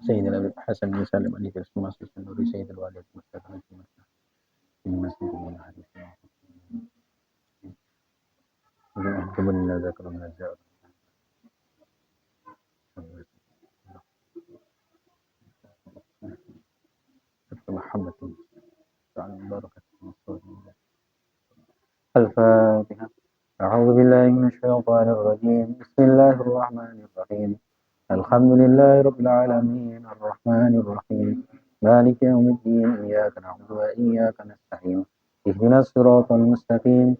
سيدنا أبي الحسن بن سالم عليه السلام نور سيد الوالد مستقيم في المسجد من حديث كمن ذكر من الزائر محمد تعالى بركة الفاتحة. أعوذ بالله من الشيطان الرجيم. بسم الله الرحمن الرحيم. الحمد لله رب العالمين الرحمن الرحيم مالك يوم الدين إياك نعبد وإياك نستعين اهدنا الصراط المستقيم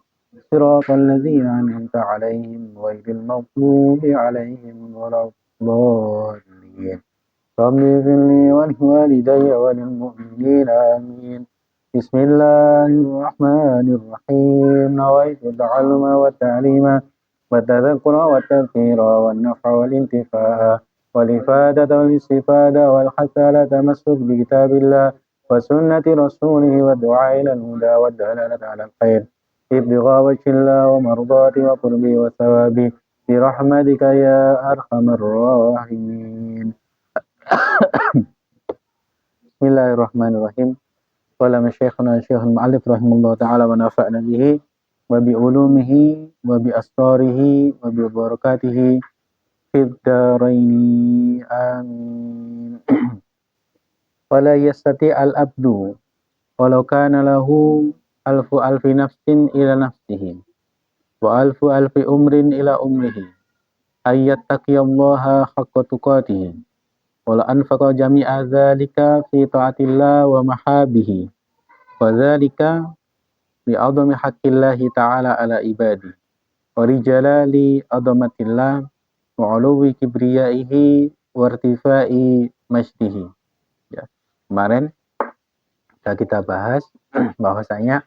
صراط الذين أنعمت عليهم غير المغضوب عليهم ولا الضالين. رب اغفر لي ولوالدي وللمؤمنين آمين. بسم الله الرحمن الرحيم. نويت التعلم والتعليم والتذكر والتذكير والنفع والانتفاع والإفادة والاستفادة والحث على التمسك بكتاب الله وسنة رسوله والدعاء إلى الهدى والدلالة على الخير ابتغاء وجه الله ومرضاته وقربه وثوابه برحمتك يا أرحم الراحمين. بسم الله الرحمن الرحيم. قال مشايخنا الشيخ المؤلف رحمه الله تعالى ونفعنا به وبعلومه وبأسراره وببركاته في الدارين آمين. ولا يستطيع العبد ولو كان له ألف نفس إلى نفسه وألف أمر إلى أمره أن يتقي الله حق تقاته ولا أنفق جميع ذلك في طاعة الله ومحابه وذلك بعظم حق الله تعالى على عباده ولجلال عظمة الله وعلو kibriyaihi wartifai majdihi. Ya, kemarin sudah kita bahas bahwasanya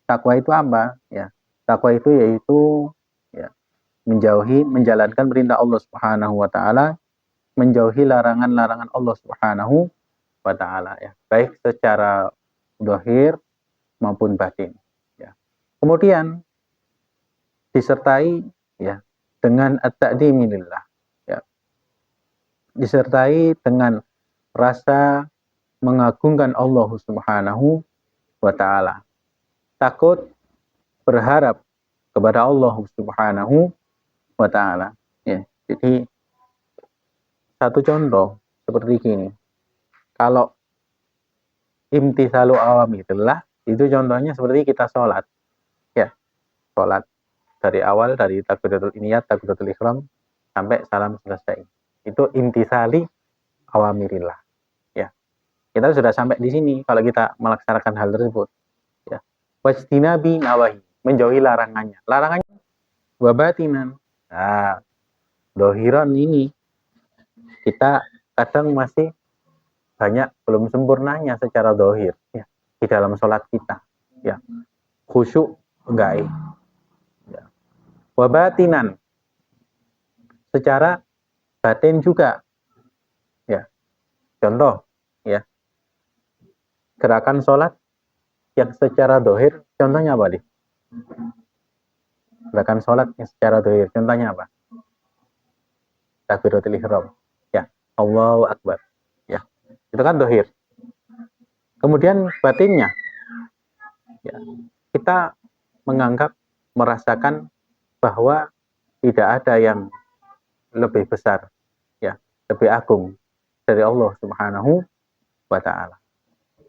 takwa itu apa? Ya, takwa itu yaitu ya, menjalankan perintah Allah Subhanahu wa taala, menjauhi larangan-larangan Allah Subhanahu wa taala ya, baik secara zahir maupun batin ya. Kemudian disertai ya dengan at-ta'dimi lillah ya. Disertai dengan rasa mengagungkan Allah Subhanahu wa taala. Takut berharap kepada Allah Subhanahu wa taala ya. Jadi satu contoh seperti gini. Kalau imtithalu awamirillah itu contohnya seperti kita sholat ya. Sholat dari awal dari takbiratul niyat, takbiratul ihram sampai salam selesai. Itu imtithali awamirillah ya. Kita sudah sampai di sini kalau kita melaksanakan hal tersebut ya. Wajtinabi nawahi, menjauhi larangannya. Larangannya wabatinan. Nah, dohiran ini kita kadang masih banyak belum sempurnanya secara dohir ya, di dalam sholat kita ya, khusyuk enggak ya. Wabatinan secara batin juga ya. Contoh ya, gerakan sholat yang secara dohir contohnya apa nih? Gerakan sholat yang secara dohir contohnya apa? Takbiratul ihram ya, Allahu Akbar ya, itu kan dohir. Kemudian batinnya ya, kita menganggap, merasakan bahwa tidak ada yang lebih besar ya, lebih agung dari Allah Subhanahu wa taala.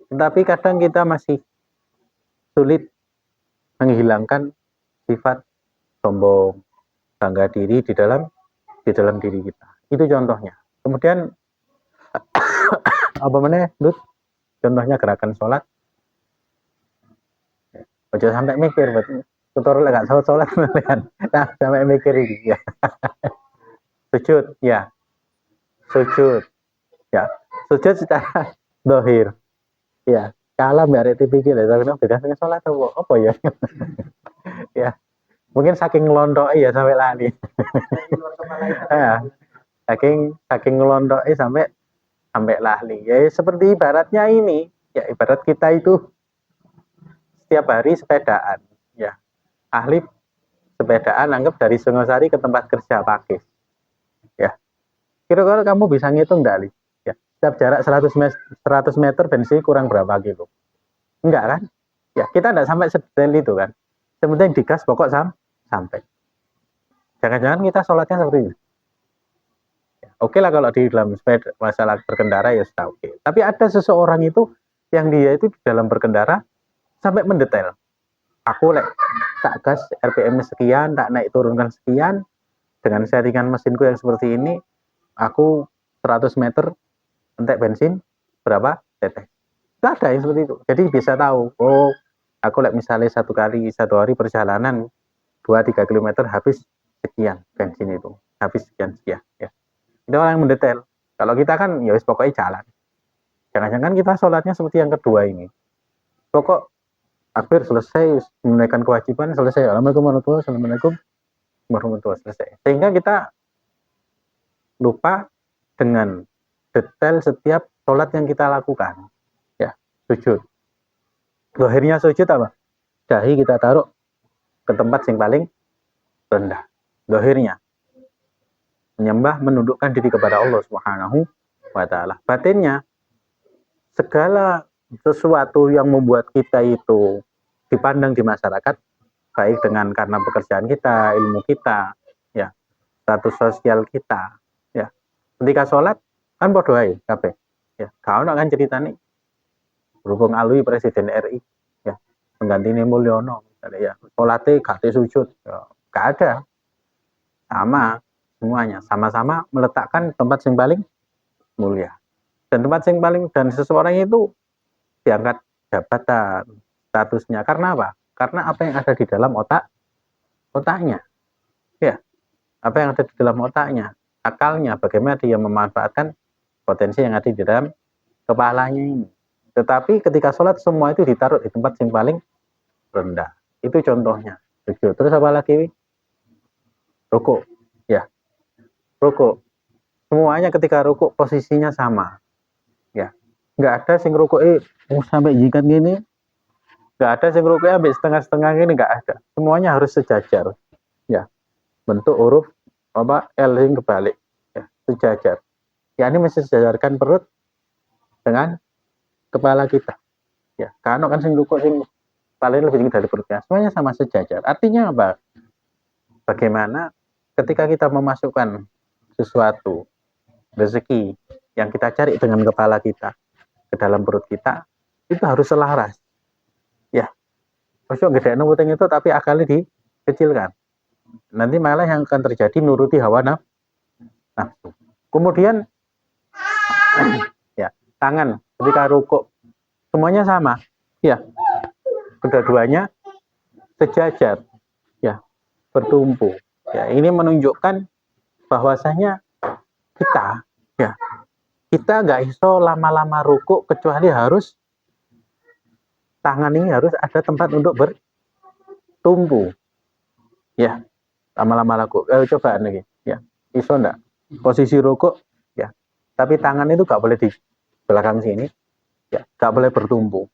Tetapi kadang kita masih sulit menghilangkan sifat sombong, bangga diri di dalam diri kita. Itu contohnya. Kemudian apa meneh, Lut? Contohnya gerakan sholat. Ojo sampai mikir, tutor lek gak sholat kan. Nah, sampai mikir ini ya. Sujud ya. Sujud. Ya. Sujud secara dohir. Ya. Kalah mbak Reti pikir ya, tapi dengan sholat apa ya? Ya. Mungkin saking ngelondoi ya sampai lali. Ya. Saking ngelondoi sampai lali. Ya seperti ibaratnya ini, ya ibarat kita itu setiap hari sepedaan ya. Ahli sepedaan anggap dari Singosari ke tempat kerja Pakis. Ya. Kira-kira kamu bisa ngitung enggak, Li? Ya. setiap jarak 100 meter bensin kurang berapa kilo? Enggak kan? Ya, kita enggak sampai sedetail itu kan. Sebenarnya digas pokok sampai. Jangan-jangan kita sholatnya seperti ini. Ya, oke lah kalau di dalam masalah berkendara ya sudah oke. Tapi ada seseorang itu yang dia itu di dalam berkendara sampai mendetail. Aku tak gas RPM sekian, tak naik turunkan sekian, dengan settingan mesinku yang seperti ini, aku 100 meter entek bensin berapa tetes. Tidak ada yang seperti itu. Jadi bisa tahu, oh aku misalnya satu hari perjalanan 2-3 km habis sekian bensin itu, habis sekian ya. Itu orang yang mendetail. Kalau kita kan ya wis pokoknya jalan. Jangan-jangan kita sholatnya seperti yang kedua ini. Pokok akhir selesai menunaikan kewajiban, selesai. Assalamualaikum warahmatullahi selesai. Sehingga kita lupa dengan detail setiap sholat yang kita lakukan. Ya, sujud. Akhirnya sujud apa? Dahi kita taruh ke tempat yang paling rendah. Akhirnya menyembah, menundukkan diri kepada Allah Subhanahu wa taala. Batinnya segala sesuatu yang membuat kita itu dipandang di masyarakat, baik dengan karena pekerjaan kita, ilmu kita, ya, status sosial kita, ya. Ketika sholat kan podo ae kabeh. Ya, gak ono kan ceritane berhubung alui Presiden RI, ya, penggantinya Mulyono, ya, sholatnya gak sujud, ya, gak ada. Sama semuanya, sama-sama meletakkan tempat yang paling mulia. Dan tempat yang paling, dan seseorang itu diangkat jabatan, statusnya. Karena apa? Karena apa yang ada di dalam otaknya. Ya, apa yang ada di dalam otaknya, akalnya, bagaimana dia memanfaatkan potensi yang ada di dalam kepalanya ini. Tetapi ketika sholat semua itu ditaruh di tempat yang paling rendah. Itu contohnya. Terus apa lagi? Rukuk. Ya, rukuk. Semuanya ketika rukuk posisinya sama. Ya, nggak ada sing rukuk sampai jikat gini, nggak ada sing rukuk sampai setengah-setengah gini, nggak ada. Semuanya harus sejajar. Ya, bentuk huruf apa L yang kebalik. Ya, sejajar. Ya, ini mesti sejajarkan perut dengan kepala kita. Ya, karena kan sing rukuk sing paling lebih tinggi dari perutnya. Semuanya sama sejajar. Artinya apa? Bagaimana ketika kita memasukkan sesuatu rezeki yang kita cari dengan kepala kita ke dalam perut kita, itu harus selaras. Ya, maksudnya gede nubuting itu tapi akalnya dikecilkan. Nanti malah yang akan terjadi nuruti hawa nafsu. Kemudian ya, tangan ketika rukuk semuanya sama. Ya, kedua-duanya sejajar. Ya, bertumpu. Ya, ini menunjukkan bahwasanya kita nggak iso lama-lama rukuk kecuali harus tangan ini harus ada tempat untuk bertumpu. Ya, lama-lama rukuk. Coba nih, ya, iso enggak? Posisi rukuk, ya, tapi tangan itu nggak boleh di belakang sini, ya, nggak boleh bertumpu.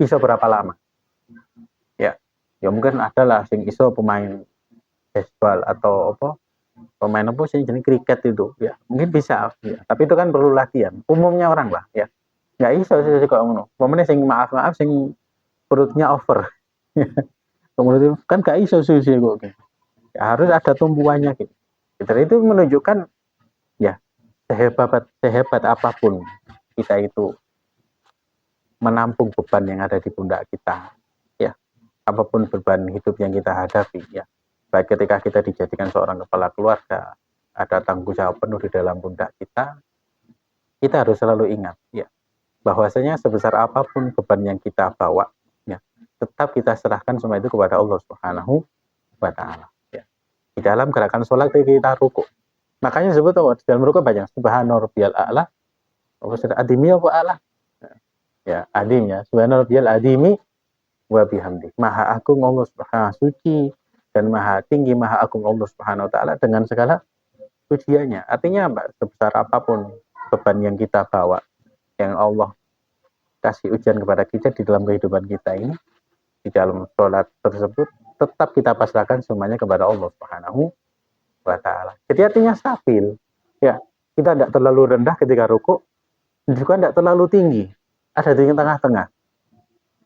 Iso berapa lama? Ya mungkin adalah sing iso pemain baseball atau apa? Pemain apa sih jenis kriket itu, ya mungkin bisa, ya. Tapi itu kan perlu latihan. Umumnya orang lah, ya nggak iso sih kok ngono. Momennya sing maaf sing perutnya over, kemudian kan nggak iso sih kok. Ya, harus ada tumpuannya gitu. Itu menunjukkan ya sehebat apapun kita itu menampung beban yang ada di pundak kita, ya apapun beban hidup yang kita hadapi, ya. Baik ketika kita dijadikan seorang kepala keluarga, ada tanggung jawab penuh di dalam pundak kita harus selalu ingat, ya, bahwasanya sebesar apapun beban yang kita bawa, ya, tetap kita serahkan semua itu kepada Allah Subhanahu wa taala. Ya. Di dalam gerakan sholat kita rukuk. Makanya disebut di dalam rukuk banyak subhana rabbiyal a'la. Adimi apa a'la? Ya, adim ya. Subhana rabbiyal adimi wa bihamdi. Maha agung Allah Subhanahu suci dan maha tinggi, maha agung Allah Subhanahu wa taala dengan segala pujiannya. Artinya apa? Sebesar apapun beban yang kita bawa, yang Allah kasih ujian kepada kita di dalam kehidupan kita ini, di dalam sholat tersebut, tetap kita pasrahkan semuanya kepada Allah Subhanahu wa taala. Jadi artinya stabil. Ya, kita tidak terlalu rendah ketika rukuk, juga tidak terlalu tinggi, ada di tengah-tengah.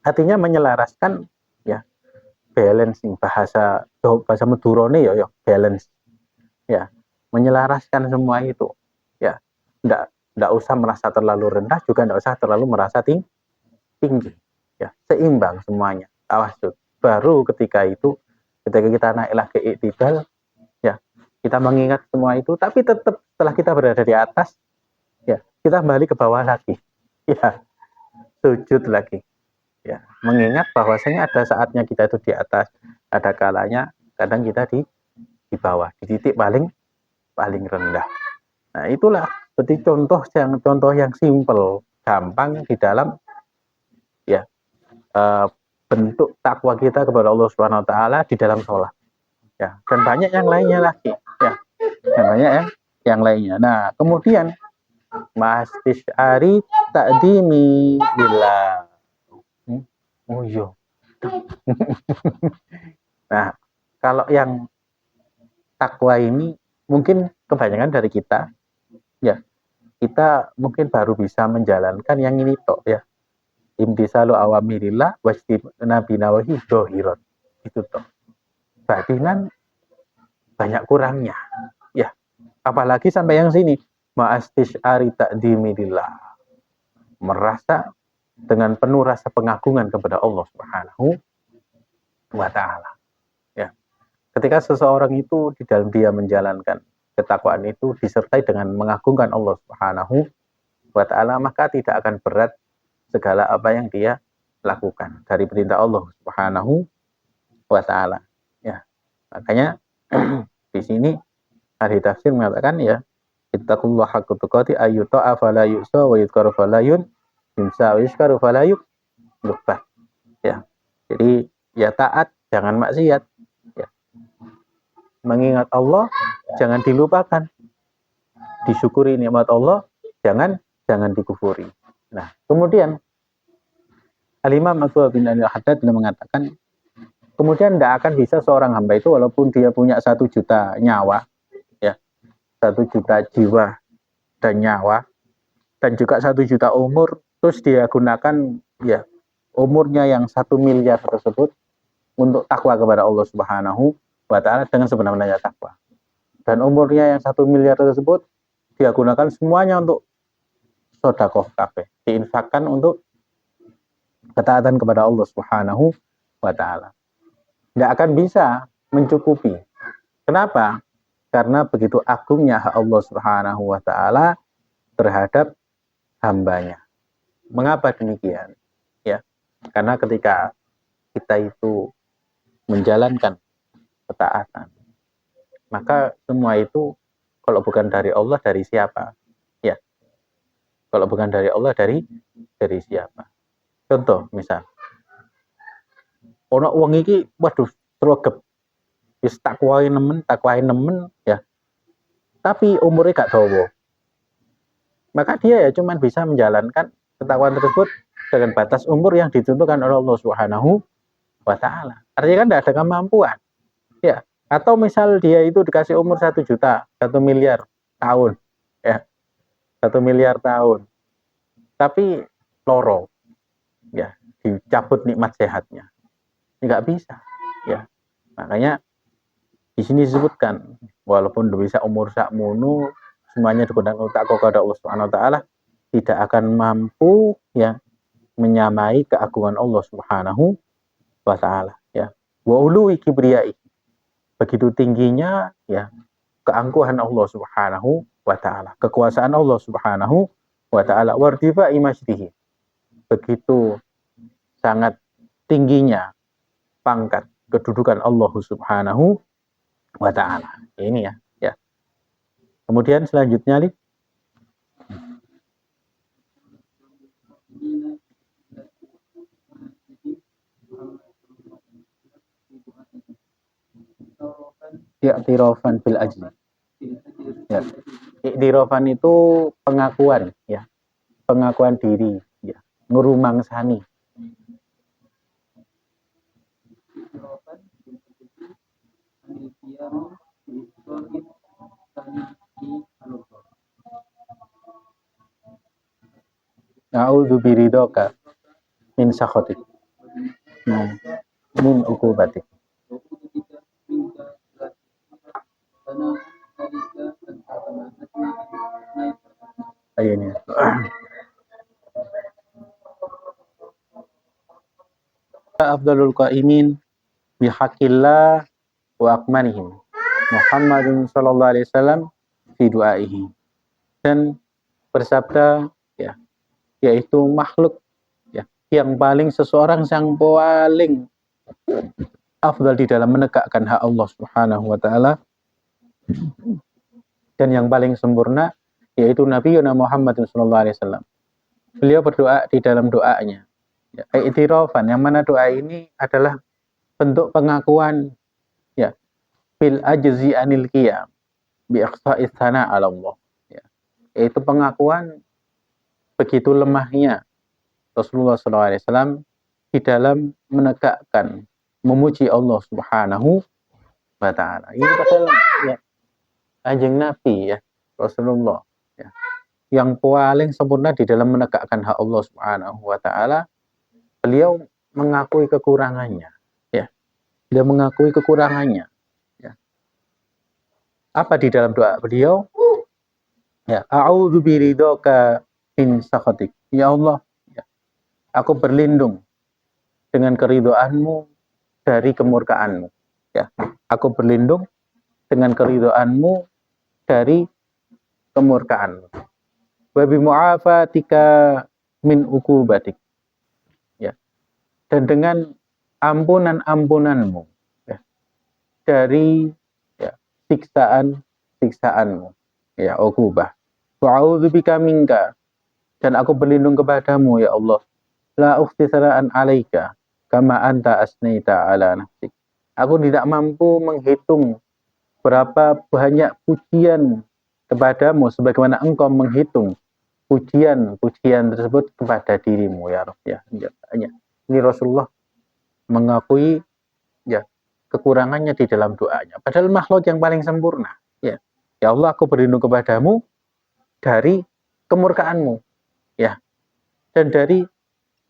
Artinya menyelaraskan, ya, balancing, bahasa Madurone ya balance, ya, menyelaraskan semua itu, ya, tidak usah merasa terlalu rendah, juga tidak usah terlalu merasa tinggi, ya, seimbang semuanya, tawasud. Baru ketika kita naiklah ke iktidal, ya, kita mengingat semua itu, tapi tetap setelah kita berada di atas, ya, kita kembali ke bawah lagi, ya, sujud lagi, ya, mengingat bahwasanya ada saatnya kita itu di atas, ada kalanya kadang kita di bawah, di titik paling rendah. Nah, itulah seperti contoh yang simpel, gampang di dalam, ya, bentuk takwa kita kepada Allah Subhanahu wa taala di dalam sholat, ya, dan banyak yang lainnya lagi, ya, dan banyak yang lainnya. Nah, kemudian Ari takdimi bila, oh iya. Nah, kalau yang takwa ini mungkin kebanyakan dari kita, ya, kita mungkin baru bisa menjalankan yang ini tok, ya, imtisalu awamirillah wajtinabi nawahi dohiron, itu toh. Batinan banyak kurangnya, ya, apalagi sampai yang sini Ari takdimi lillah, merasa dengan penuh rasa pengagungan kepada Allah Subhanahu wa taala, ya. Ketika seseorang itu di dalam dia menjalankan ketakwaan itu disertai dengan mengagungkan Allah Subhanahu wa taala, maka tidak akan berat segala apa yang dia lakukan dari perintah Allah Subhanahu wa taala, ya. Makanya di sini ahli tafsir mengatakan, ya, ittaqullah haqqa tuqati ayyuta'a fala yu'sa wa yudhkaru fala yunsa wa yushkaru fala yukbah, ya. Jadi, ya, taat, jangan maksiat, ya. Mengingat Allah, jangan dilupakan. Disyukuri nikmat Allah, jangan dikufuri. Nah, kemudian Al-Imam Abu bin Al-Haddad mengatakan, kemudian tidak akan bisa seorang hamba itu walaupun dia punya 1 juta nyawa, ya, 1 juta jiwa dan nyawa, dan juga 1 juta umur, terus dia gunakan, ya, umurnya yang 1 miliar tersebut untuk takwa kepada Allah Subhanahu wa taala dengan sebenar-benarnya takwa. Dan umurnya yang 1 miliar tersebut dia gunakan semuanya untuk sedekah kabeh, diinfakkan untuk ketaatan kepada Allah Subhanahu wa taala. Tidak akan bisa mencukupi. Kenapa? Karena begitu agungnya hak Allah Subhanahu wa taala terhadap hambanya. Mengapa demikian? Ya, karena ketika kita itu menjalankan ketaatan, maka semua itu kalau bukan dari Allah, dari siapa? Ya, kalau bukan dari Allah, dari siapa? Contoh, misal, ono wong iki, waduh, sregep, wis takwae nemen, ya, tapi umurnya gak dawa. Maka dia ya cuman bisa menjalankan ketakwaan tersebut dengan batas umur yang ditentukan oleh Allah Subhanahu wa taala. Artinya kan tidak ada kemampuan. Ya, atau misal dia itu dikasih umur 1 juta, 1 miliar tahun, ya, 1 miliar tahun, tapi loro, ya, dicabut nikmat sehatnya, nggak bisa, ya. Makanya di sini disebutkan, walaupun bisa umur sakmono, semuanya digunakan untuk takwa kepada Allah Subhanahu wa taala, tidak akan mampu, ya, menyamai keagungan Allah Subhanahu wa taala, ya. Wa uluwi kibriyai, begitu tingginya, ya, keangkuhan Allah Subhanahu wa taala, kekuasaan Allah Subhanahu wa taala, wartifa imajdihi, begitu sangat tingginya pangkat kedudukan Allah Subhanahu wa taala. Ini, ya, ya. Kemudian selanjutnya, Li. I'tirafan bil ajli. Ya. I'tirafan itu pengakuan, ya. Pengakuan diri, ya. Ngurumangsani. a'udzu biridhoka min sakhatik. Min uqubatik. Ayat ini. Afdalul qaimin bihaqqillah wa akmanihim Muhammadun sallallahu alaihi wasallam fi du'aihi. Dan bersabda ya, yaitu makhluk ya yang paling seseorang yang paling afdal di dalam menegakkan hak Allah Subhanahu wa taala dan yang paling sempurna yaitu Nabi Muhammad sallallahu alaihi wasallam. Beliau berdoa di dalam doanya ya, i'tirafan, yang mana doa ini adalah bentuk pengakuan ya, bil ajzi anil qiyam bi iqsa'is sana 'ala Allah ya, yaitu pengakuan begitu lemahnya Rasulullah SAW di dalam menegakkan memuji Allah Subhanahu wa taala. Ini padahal ya Kanjeng Nabi ya, Rasulullah ya, yang paling sempurna di dalam menegakkan hak Allah Subhanahu wa taala. Beliau mengakui kekurangannya ya. Beliau mengakui kekurangannya ya. Apa di dalam doa beliau? Ya, a'udzu biridhoka min sakhatik. Ya Allah, ya, aku berlindung dengan keridhoanmu dari kemurkaanmu. Ya, aku berlindung dengan keridhoanmu dari kemurkaanmu. Wa bi mu'afatika min uqubatik. Ya. Dan dengan ampunan-ampunanmu ya, dari ya, siksaan-siksaanmu. Ya, uqubah. Wa a'udzubika minka, dan aku berlindung kepadamu ya Allah. La ukhtisara'an 'alaika kama anta asnaita 'ala nafsik. Aku tidak mampu menghitung berapa banyak pujian kepadamu sebagaimana engkau menghitung pujian-pujian tersebut kepada dirimu ya Rabb ya. Ini Rasulullah mengakui ya kekurangannya di dalam doanya. Padahal makhluk yang paling sempurna ya. Ya Allah, aku berlindung kepadamu dari kemurkaanmu ya, dan dari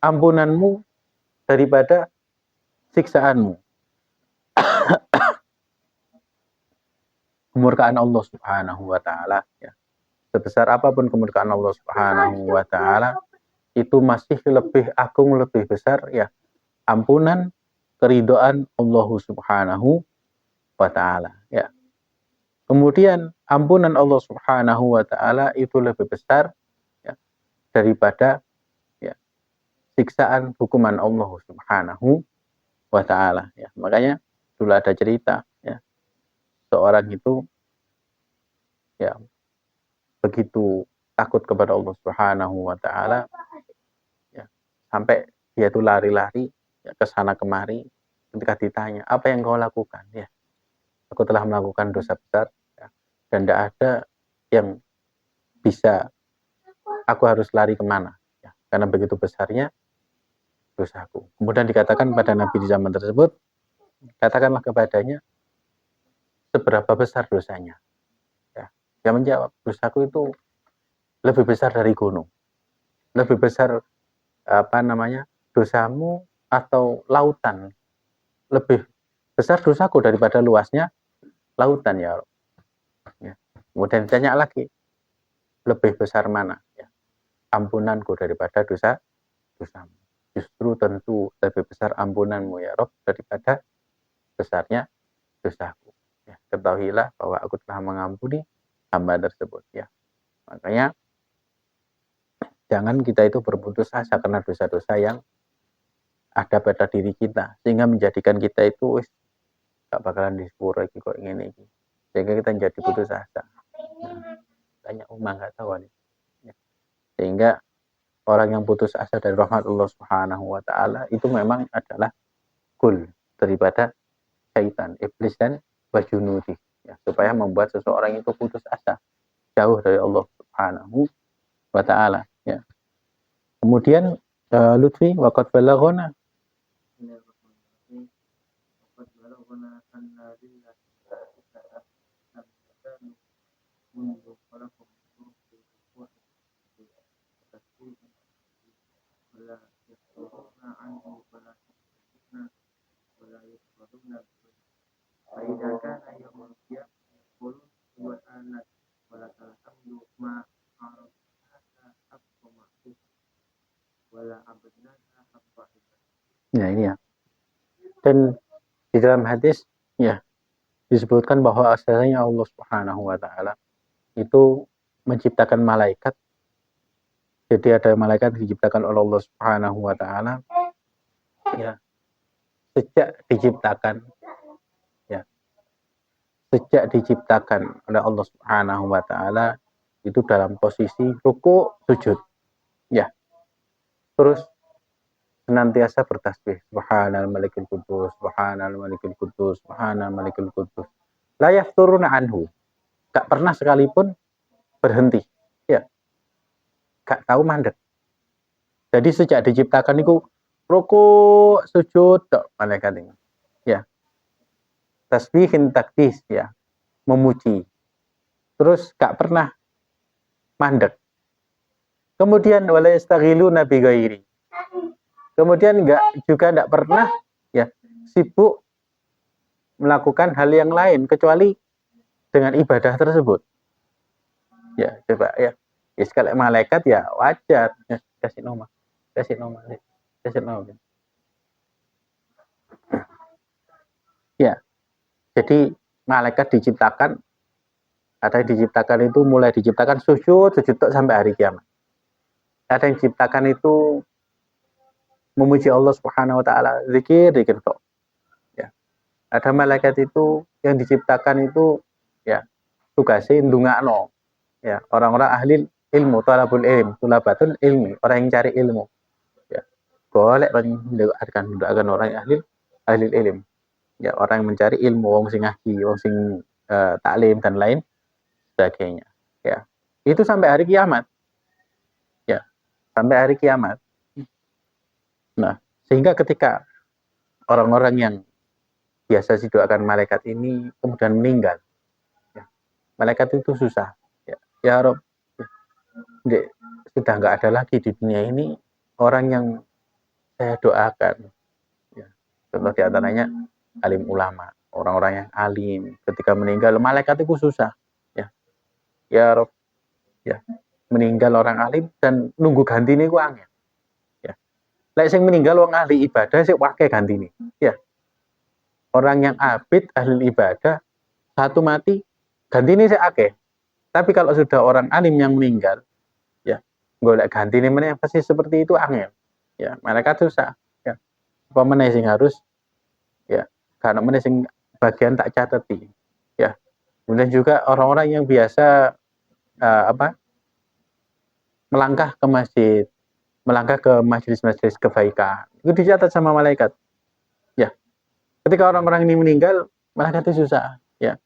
ampunanmu daripada siksaanmu. Kemurkaan Allah Subhanahu wa taala ya. Sebesar apapun kemurkaan Allah Subhanahu wa taala, itu masih lebih agung, lebih besar ya ampunan, keridhaan Allah Subhanahu wa taala ya. Kemudian ampunan Allah Subhanahu wa taala itu lebih besar ya daripada ya siksaan hukuman Allah Subhanahu wa taala ya. Makanya dulu ada cerita ya, seorang itu ya begitu takut kepada Allah Subhanahu wa taala ya, sampai dia itu lari-lari ya, ke sana kemari. Ketika ditanya, apa yang kau lakukan ya, aku telah melakukan dosa besar ya, dan tidak ada yang bisa, aku harus lari kemana ya, karena begitu besarnya dosaku. Kemudian dikatakan pada Nabi di zaman tersebut, katakanlah kepadanya seberapa besar dosanya ya. Dia menjawab, dosaku itu lebih besar dari gunung, lebih besar apa namanya dosamu atau lautan, lebih besar dosaku daripada luasnya lautan ya. Ya. Kemudian ditanya lagi, lebih besar mana ya, ampunanku daripada dosamu. Justru tentu lebih besar ampunanmu ya Rob daripada besarnya dosaku ya. Ketahuilah bahwa aku telah mengampuni hamba tersebut ya. Makanya jangan kita itu berputus asa karena dosa-dosa yang ada pada diri kita, sehingga menjadikan kita itu wis gak bakalan disepuro iki kok ngene iki, sehingga kita jadi putus asa. Banyak umat nggak tahu nih ya. Sehingga orang yang putus asa dari rahmat Allah Subhanahu wa taala itu memang adalah kul daripada syaitan, iblis dan wajunudi ya, supaya membuat seseorang itu putus asa jauh dari Allah Subhanahu wa taala ya. Kemudian Lutfi waqad balaghana Ya ini ya. Dan di dalam hadis ya disebutkan bahwa asalnya Allah Subhanahu wa taala itu menciptakan malaikat. Jadi ada malaikat diciptakan oleh Allah Subhanahu wa taala ya sejak diciptakan ya sejak diciptakan oleh Allah Subhanahu wa taala itu dalam posisi ruku sujud ya. Terus senantiasa bertasbih subhanal malikul qudus subhanal malikul qudus subhanal malikul qudus la yafturuna anhu, gak pernah sekalipun berhenti ya, gak tahu mandek. Jadi sejak diciptakan itu ruku sujud tok malaikat ini ya, tasbihin takdis ya, memuji, terus gak pernah mandek. Kemudian wala yastaghiluna bi ghairi, kemudian enggak pernah ya sibuk melakukan hal yang lain kecuali dengan ibadah tersebut. Ya, coba ya. Ya sekali malaikat ya wajar. Ya, kasih nomor. Kasih nomor. Kasih nomor. Ya, jadi malaikat diciptakan, ada yang diciptakan itu mulai diciptakan sujud sampai hari kiamat. Ada yang diciptakan itu memuji Allah Subhanahu wa taala, zikir tok. Ya. Ada malaikat itu yang diciptakan itu ya tugasnya ndungakno ya orang-orang ahli ilmu, talabul ilm, tulabatul ilmi, orang yang cari ilmu ya, boleh mendoakan orang yang ahli ilm ya, orang yang mencari ilmu, wong sing ngaji, wong sing taklim dan lain sebagainya ya, itu sampai hari kiamat ya, sampai hari kiamat. Nah, sehingga ketika orang-orang yang biasa didoakan malaikat ini kemudian meninggal ya, malaikat itu susah ya, ya Rob, sudah nggak ada lagi di dunia ini orang yang saya doakan ya. Contoh diantaranya alim ulama, orang-orang yang alim ketika meninggal malaikat itu susah ya, ya Rob ya, meninggal orang alim dan nunggu ganti ini ku angel ya. Lek sing meninggal wong ahli ibadah sik wae ganti ini ya, orang yang abid ahli ibadah satu mati ganti ini sik akeh. Tapi kalau sudah orang alim yang meninggal ya, golek ganti ini meneh pasti seperti itu angel ya, malaikat susah ya. Apa meneh sing harus ya, karena meneh sing bagian tak cateti ya. Kemudian juga orang-orang yang biasa melangkah ke masjid, melangkah ke majelis-majelis kebaikan, itu dicatat sama malaikat ya. Ketika orang-orang ini meninggal malaikat itu susah ya,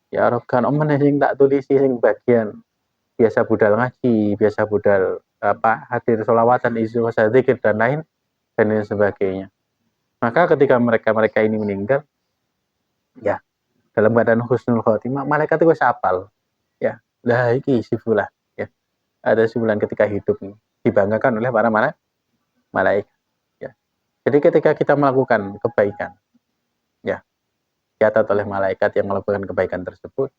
ya kan meneh sing tak tulisi sing bagian biasa budal ngaji, biasa budal hadir sholawatan, isu zikir dan lain sebagainya. Maka ketika mereka ini meninggal ya dalam keadaan husnul khotimah, malaikat itu hafal ya, lah iki si fulan ya, ada si fulan ketika hidup ini dibanggakan oleh para malaikat ya. Jadi ketika kita melakukan kebaikan ya, dicatat oleh malaikat yang melakukan kebaikan tersebut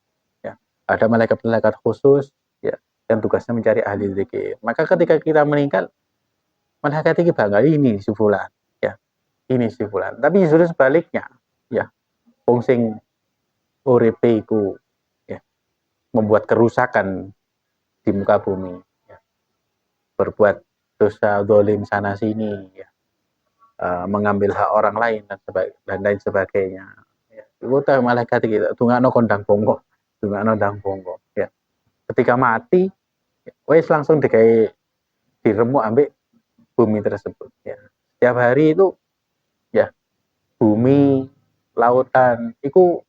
ya, ada malaikat-malaikat khusus ya yang tugasnya mencari ahli zikir. Maka ketika kita meninggal malaikat ini bangga, ini si fulan ya, ini si fulan. Tapi justru sebaliknya ya, wong sing uripe iku ya membuat kerusakan di muka bumi ya, berbuat dosa zalim sana sini ya, mengambil hak orang lain dan lain sebagainya ya, itu malaikat gitu tungakno kondang bongko, tungakno ndang bongko ya. Ketika mati wes langsung diremuk ambek bumi tersebut ya. Setiap hari itu ya bumi, lautan itu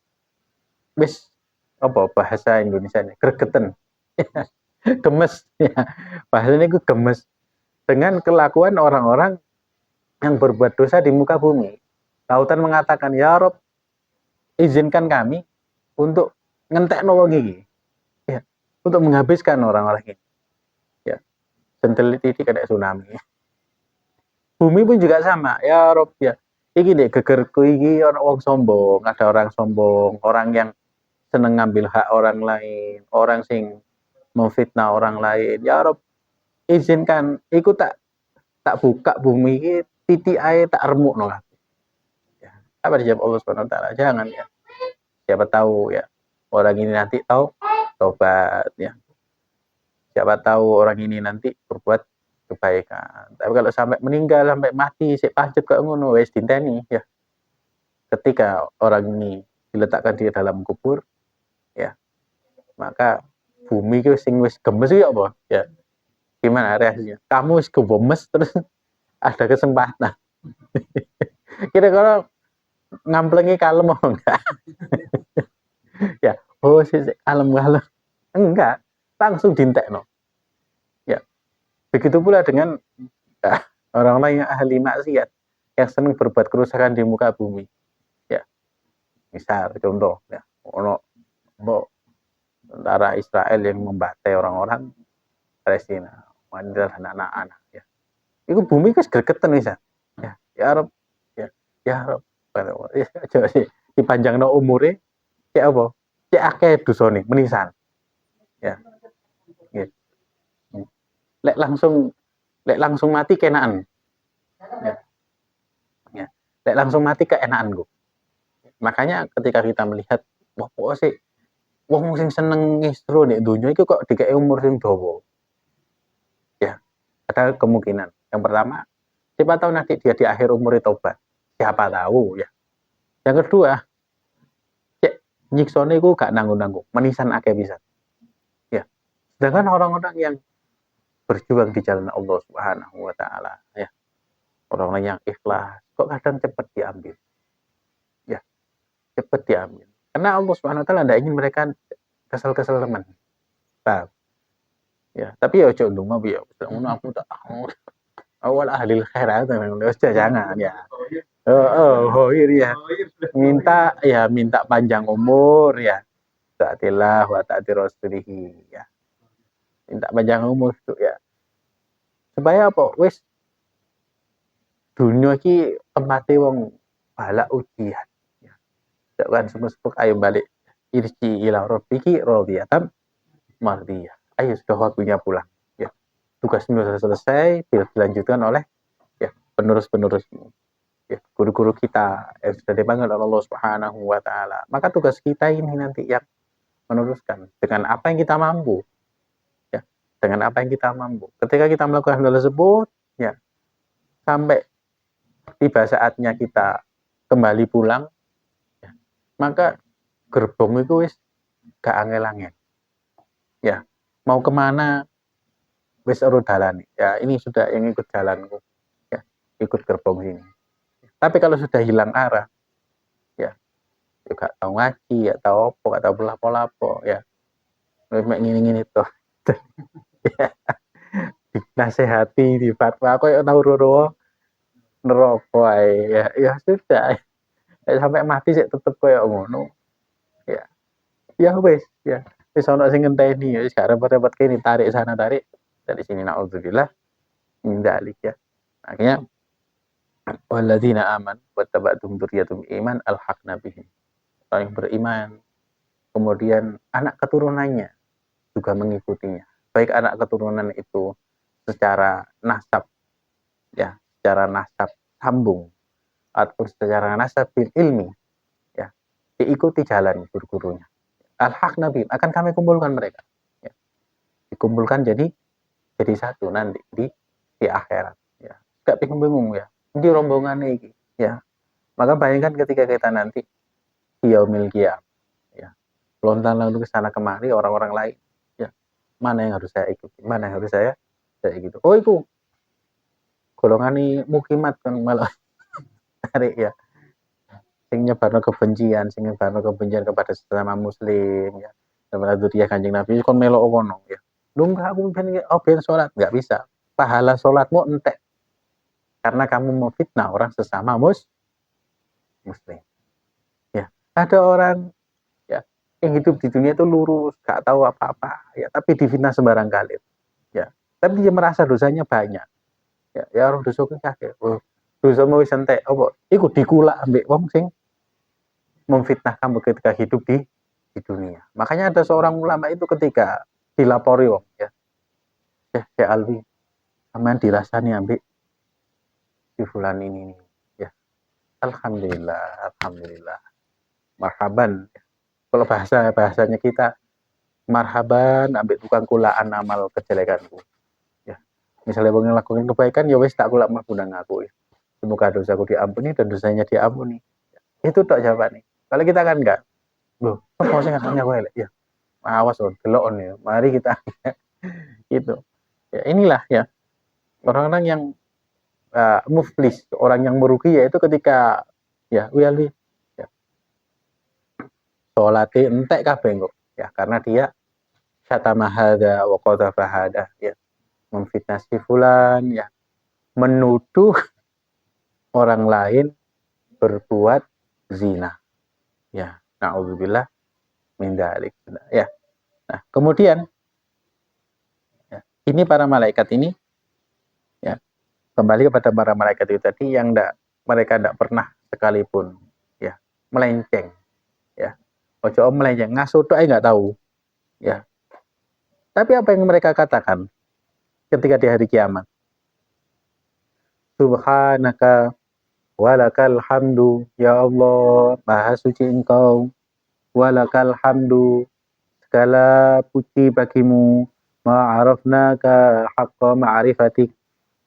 wis apa bahasa Indonesia ini gregeten gemes ya, bahasanya itu gemes dengan kelakuan orang-orang yang berbuat dosa di muka bumi. Lautan mengatakan, ya Rob, izinkan kami untuk ngentekno wong iki ya, untuk menghabiskan orang-orang ini ya, sentelit ini kena tsunami Bumi pun juga sama. Ya Rob ya. Iki deh gegerku iki orang wong sombong, ada orang sombong, orang yang seneng ngambil hak orang lain, orang sing memfitnah orang lain. Ya Rob, izinkan iku tak tak buka bumi iki titik ae tak remukno lah. Ya. Apa dijawab Allah Subhanahu wa taala? Jangan ya. Siapa tahu ya orang ini nanti tahu tobat ya. Siapa tahu orang ini nanti berbuat kebaikan. Tapi kalau sampai meninggal, sampai mati, sik pancet kok ngono wis dinteni ya. Ketika orang ini diletakkan di dalam kubur ya, maka bumi itu sing wis gemes ya apa? Ya. Gimana reaksinya? Kamu wis gemes terus ada kesempatan. Kira-kira ngamplengi kalem apa enggak? Ya, oh sih kalem-kalem. Enggak, langsung dintekno. Ya, begitu pula dengan orang-orang yang ahli maksiat yang senang berbuat kerusakan di muka bumi. Ya, misal contoh ya, ono tentara Israel yang membantai orang-orang Palestina, wanita dan anak-anak ya. Itu bumi wis gregeten wis. Ya, ya Rob. Ya, ya Rob. Ya, coba sih dipanjangno umure cek apa? Cek akeh dosane menisan. Ya. Ya. Lek langsung mati kenaan. Ya. Ya. Lek langsung mati keenaan gue. Makanya ketika kita melihat wah kok sih wong sing seneng ngistro nek donya iku kok dikek umur sing dawa. Ya, ada kemungkinan. Yang pertama, siapa tahu nanti dia di akhir umur tobat. Siapa tahu ya. Yang kedua, cek nyiksone iku gak nanggung-nanggung, menisan akeh bisa. Ya. Sedangkan orang-orang yang berjuang di jalan Allah Subhanahu wa taala ya. Orang-orang yang ikhlas kok kadang cepat diambil. Ya, cepat diambil. Karena Allah Subhanahu wa taala tidak ingin mereka kesel-kesel teman. Paham? Ya, tapi ya ojo ndonga piye. Ngono aku tak awal ahli khairat jangan ya. Oh, ya. Minta panjang umur ya. Ta'atillah wa ta'ati rasulihi ya. Minta panjang umur itu ya. Supaya apa? Wis dunia iki tempate wong balak ujian. Ya. Kan semespuk ayo balik irji ila rabbiki radiyatan mardiyah. Ayo sudah waktunya pulang. Ya. Tugasmu sudah selesai, dilanjutkan oleh ya penerus-penerusmu. Ya, guru-guru kita yang sudah dipanggil oleh Allah Subhanahu wa taala. Maka tugas kita ini nanti yang meneruskan dengan apa yang kita mampu. Ya, dengan apa yang kita mampu. Ketika kita melakukan hal tersebut, ya, sampai tiba saatnya kita kembali pulang, ya, maka gerbong itu wis gak angel-angel. Ya, mau kemana wis ora dalane. Ya, ini sudah yang ikut jalanku. Ya, ikut gerbong sini. Tapi kalau sudah hilang arah, ya juga tahu ngaji, ya tahu apa, gak tahu lapo-lapo, ya. Mek ngini-ngini tuh. Ya, dinasehati, di fatwa kok tahu roro neraka ae. Ya, ya sudah. Ya, sampai mati sih tetep koyo ngono. Ya. Ya wis, ya. Wis ono sing ngenteni, ya wis gak repot-repot kene tarik sana tarik dari sini naudzubillah min dzalik ya. Akhirnya walladzina aman wattaba'tum dzurriyyatum iman alhaqna bihim. Orang yang beriman, kemudian anak keturunannya juga mengikutinya. Baik anak keturunan itu secara nasab, ya, secara nasab sambung, atau secara nasab bil ilmi, ya, diikuti jalan guru-gurunya. Al-haq nabi akan kami kumpulkan mereka, ya. Dikumpulkan jadi satu nanti di akhirat, ya. Gak bingung-bingung ya, ini rombongan ini, ya. Maka bayangkan ketika kita nanti di yaumil qiyamah, ya, lontang lalu ke sana kemari orang-orang lain, ya, mana yang harus saya ikuti, mana yang harus saya gitu. Oh itu golongan ini mukimat kan malah tarik ya, sing nyebarno kebencian kepada sesama muslim ya, kepada dzurriyyah Kanjeng Nabi kon melok kono ya. Lu enggak aku ben salat, enggak bisa. Pahala salatmu entek. Karena kamu memfitnah orang sesama muslim. Ya, ada orang ya yang hidup di dunia itu lurus, enggak tahu apa-apa ya, tapi difitnah sembarang kali. Ya, tapi dia merasa dosanya banyak. Ya roh dosa kuwi akeh. Oh, dosamu wis entek apa? Iku dikulak ambek wong sing memfitnah kamu ketika hidup di dunia. Makanya ada seorang ulama itu ketika dilapori wong ya. Ya Alwi, sampean dirasani ambek si fulan ini. Ya. Alhamdulillah, alhamdulillah. Marhaban. Kalau bahasanya kita marhaban ambek tukang kulaan amal kejelekanku. Ya. Misalnya wong ngelakuin kebaikan ya wis tak kulak mlebu nang aku. Ya. Semoga dosaku diampuni dan dosanya diampuni. Itu tok jawabannya. Kalau kita kan enggak. Loh, kok mau sing ngasihnya kowe elek? Ya. Awas loh, delok ya. Mari kita gitu. Ya, inilah ya orang-orang yang muflis, orang yang merugi yaitu ketika ya wali ya, salate entek kabeh kok. Ya, karena dia syatama hada wa qadhafa hada ya, memfitnah si fulan ya, menuduh orang lain berbuat zina. Ya, naudzubillah min dzalik. Ya. Nah, kemudian ya, ini para malaikat ini ya, kembali kepada para malaikat itu tadi yang mereka tidak pernah sekalipun ya melenceng ya. Ojo melenceng, ngasuh tok nggak tahu ya. Tapi apa yang mereka katakan ketika di hari kiamat? Subhanaka walakal hamdu ya Allah, maha suci engkau, walakal hamdu, segala puji bagimu, ma'arafnaka haqqa ma'rifatik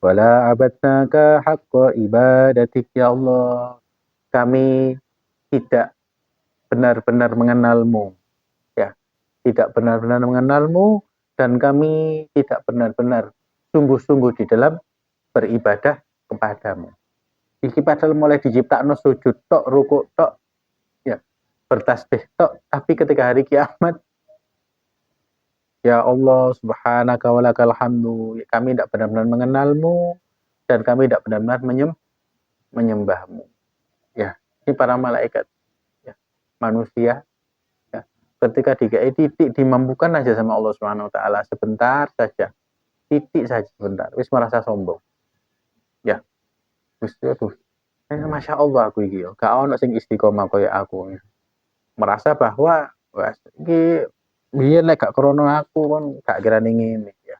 wala abadnaka haqqa ibadatik ya Allah. Kami tidak benar-benar mengenalmu ya, tidak benar-benar mengenalmu dan kami tidak benar-benar sungguh-sungguh di dalam beribadah kepadamu. Iki padahal mulai diciptakan sujud tok, rukuk tok, ya, bertasbih tok, tapi ketika hari kiamat, ya Allah subhanaka walakal hamdu, ya, kami tidak benar-benar mengenalmu dan kami tidak benar-benar menyembahmu. Ya, ini para malaikat, ya, manusia, ya, ketika dikai titik dimampukan aja sama Allah Subhanahu Wa Taala sebentar saja, titik saja sebentar, wis merasa sombong, ya, wis aduh, masya Allah aku iki, gak ono sing istiqomah kaya aku, merasa bahwa wah iki biyen lek gak krono aku kan gak kira ngene ya.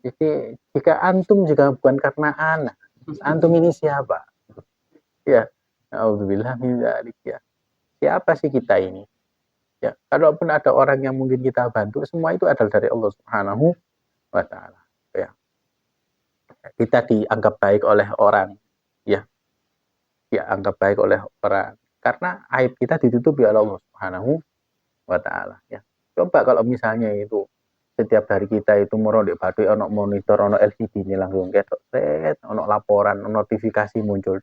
Jadi jika antum juga bukan karena anak, antum ini siapa? Ya, auzubillah min dzalik ya. Siapa sih kita ini? Ya, kalaupun ada orang yang mungkin kita bantu, semua itu adalah dari Allah Subhanahu wa taala. Ya. Kita dianggap baik oleh orang, ya. Dianggap baik oleh orang karena aib kita ditutupi oleh Allah Subhanahu wa taala ya. Coba kalau misalnya itu setiap hari kita itu merondek baduy ono monitor, ono LCD ini langsung ketok set, ono laporan, notifikasi muncul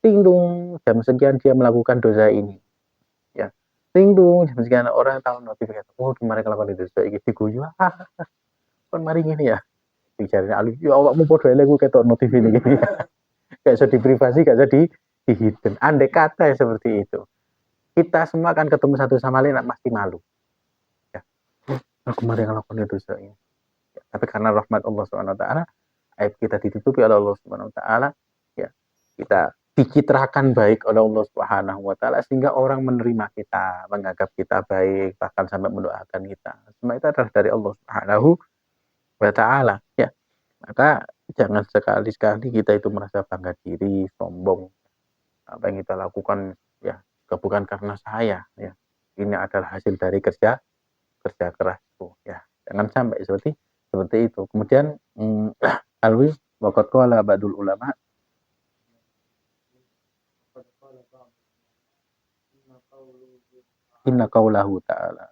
ting dung jam sekian dia melakukan dosa ini. Ya. Ting dung jam sekian orang tahu notifikasi. Oh, kemarin melakukan dosa ini diguyu. Kan mari ngene ya. Bicaranya alus ya awakmu padha elek ketok notifikasi ini gini. Gak bisa diprivasi, gak bisa di hidden. Andai kata ya seperti itu. Kita semua akan ketemu satu sama lain pasti malu. Ya. Aku kemarin ngelakuin dosa ini. Ya, tapi karena rahmat Allah Subhanahu wa taala, aib kita ditutupi oleh Allah Subhanahu wa taala, ya. Kita dicitrakan baik oleh Allah Subhanahu wa taala sehingga orang menerima kita, menganggap kita baik, bahkan sampai mendoakan kita. Semua itu adalah dari Allah Subhanahu wa taala, ya. Maka jangan sekali-sekali kita itu merasa bangga diri, sombong. Apa yang kita lakukan ya bukan karena saya, ya. Ini adalah hasil dari kerja kerasku, ya. Jangan sampai seperti itu. Kemudian Alwi waqad qala ba'dul ulama inna qaulahu ta'ala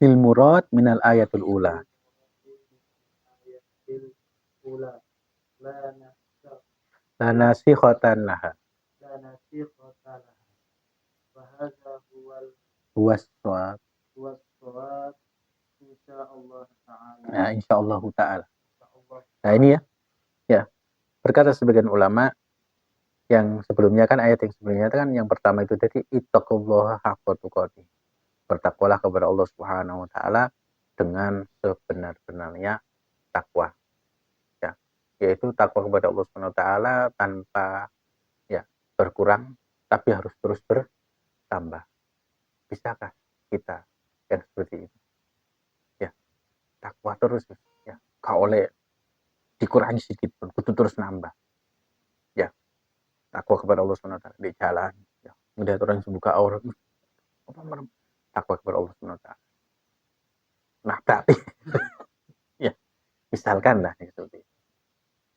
il murad minal ayatul ula la nasikhatan laha Huwas-shawab. Nah, insyaallah ta'ala. Nah, ini ya. Berkata sebagian ulama yang sebelumnya kan ayat yang sebelumnya kan yang pertama itu tadi ittaqullaha haqqa tuqatih. Bertakwalah kepada Allah Subhanahu wa taala dengan sebenar-benarnya takwa. Ya. Yaitu takwa kepada Allah Subhanahu wa taala tanpa ya berkurang tapi harus terus bertambah. Bisakah kita yang seperti itu? Ya, takwa terus ya. Gak oleh dikurangi sedikit pun, kudu terus nambah. Ya, takwa kepada Allah Subhanahu wa taala di jalan, ya. Melihat orang yang buka aurat, takwa kepada Allah Subhanahu wa taala. Nah, tapi ya, misalkan lah seperti itu.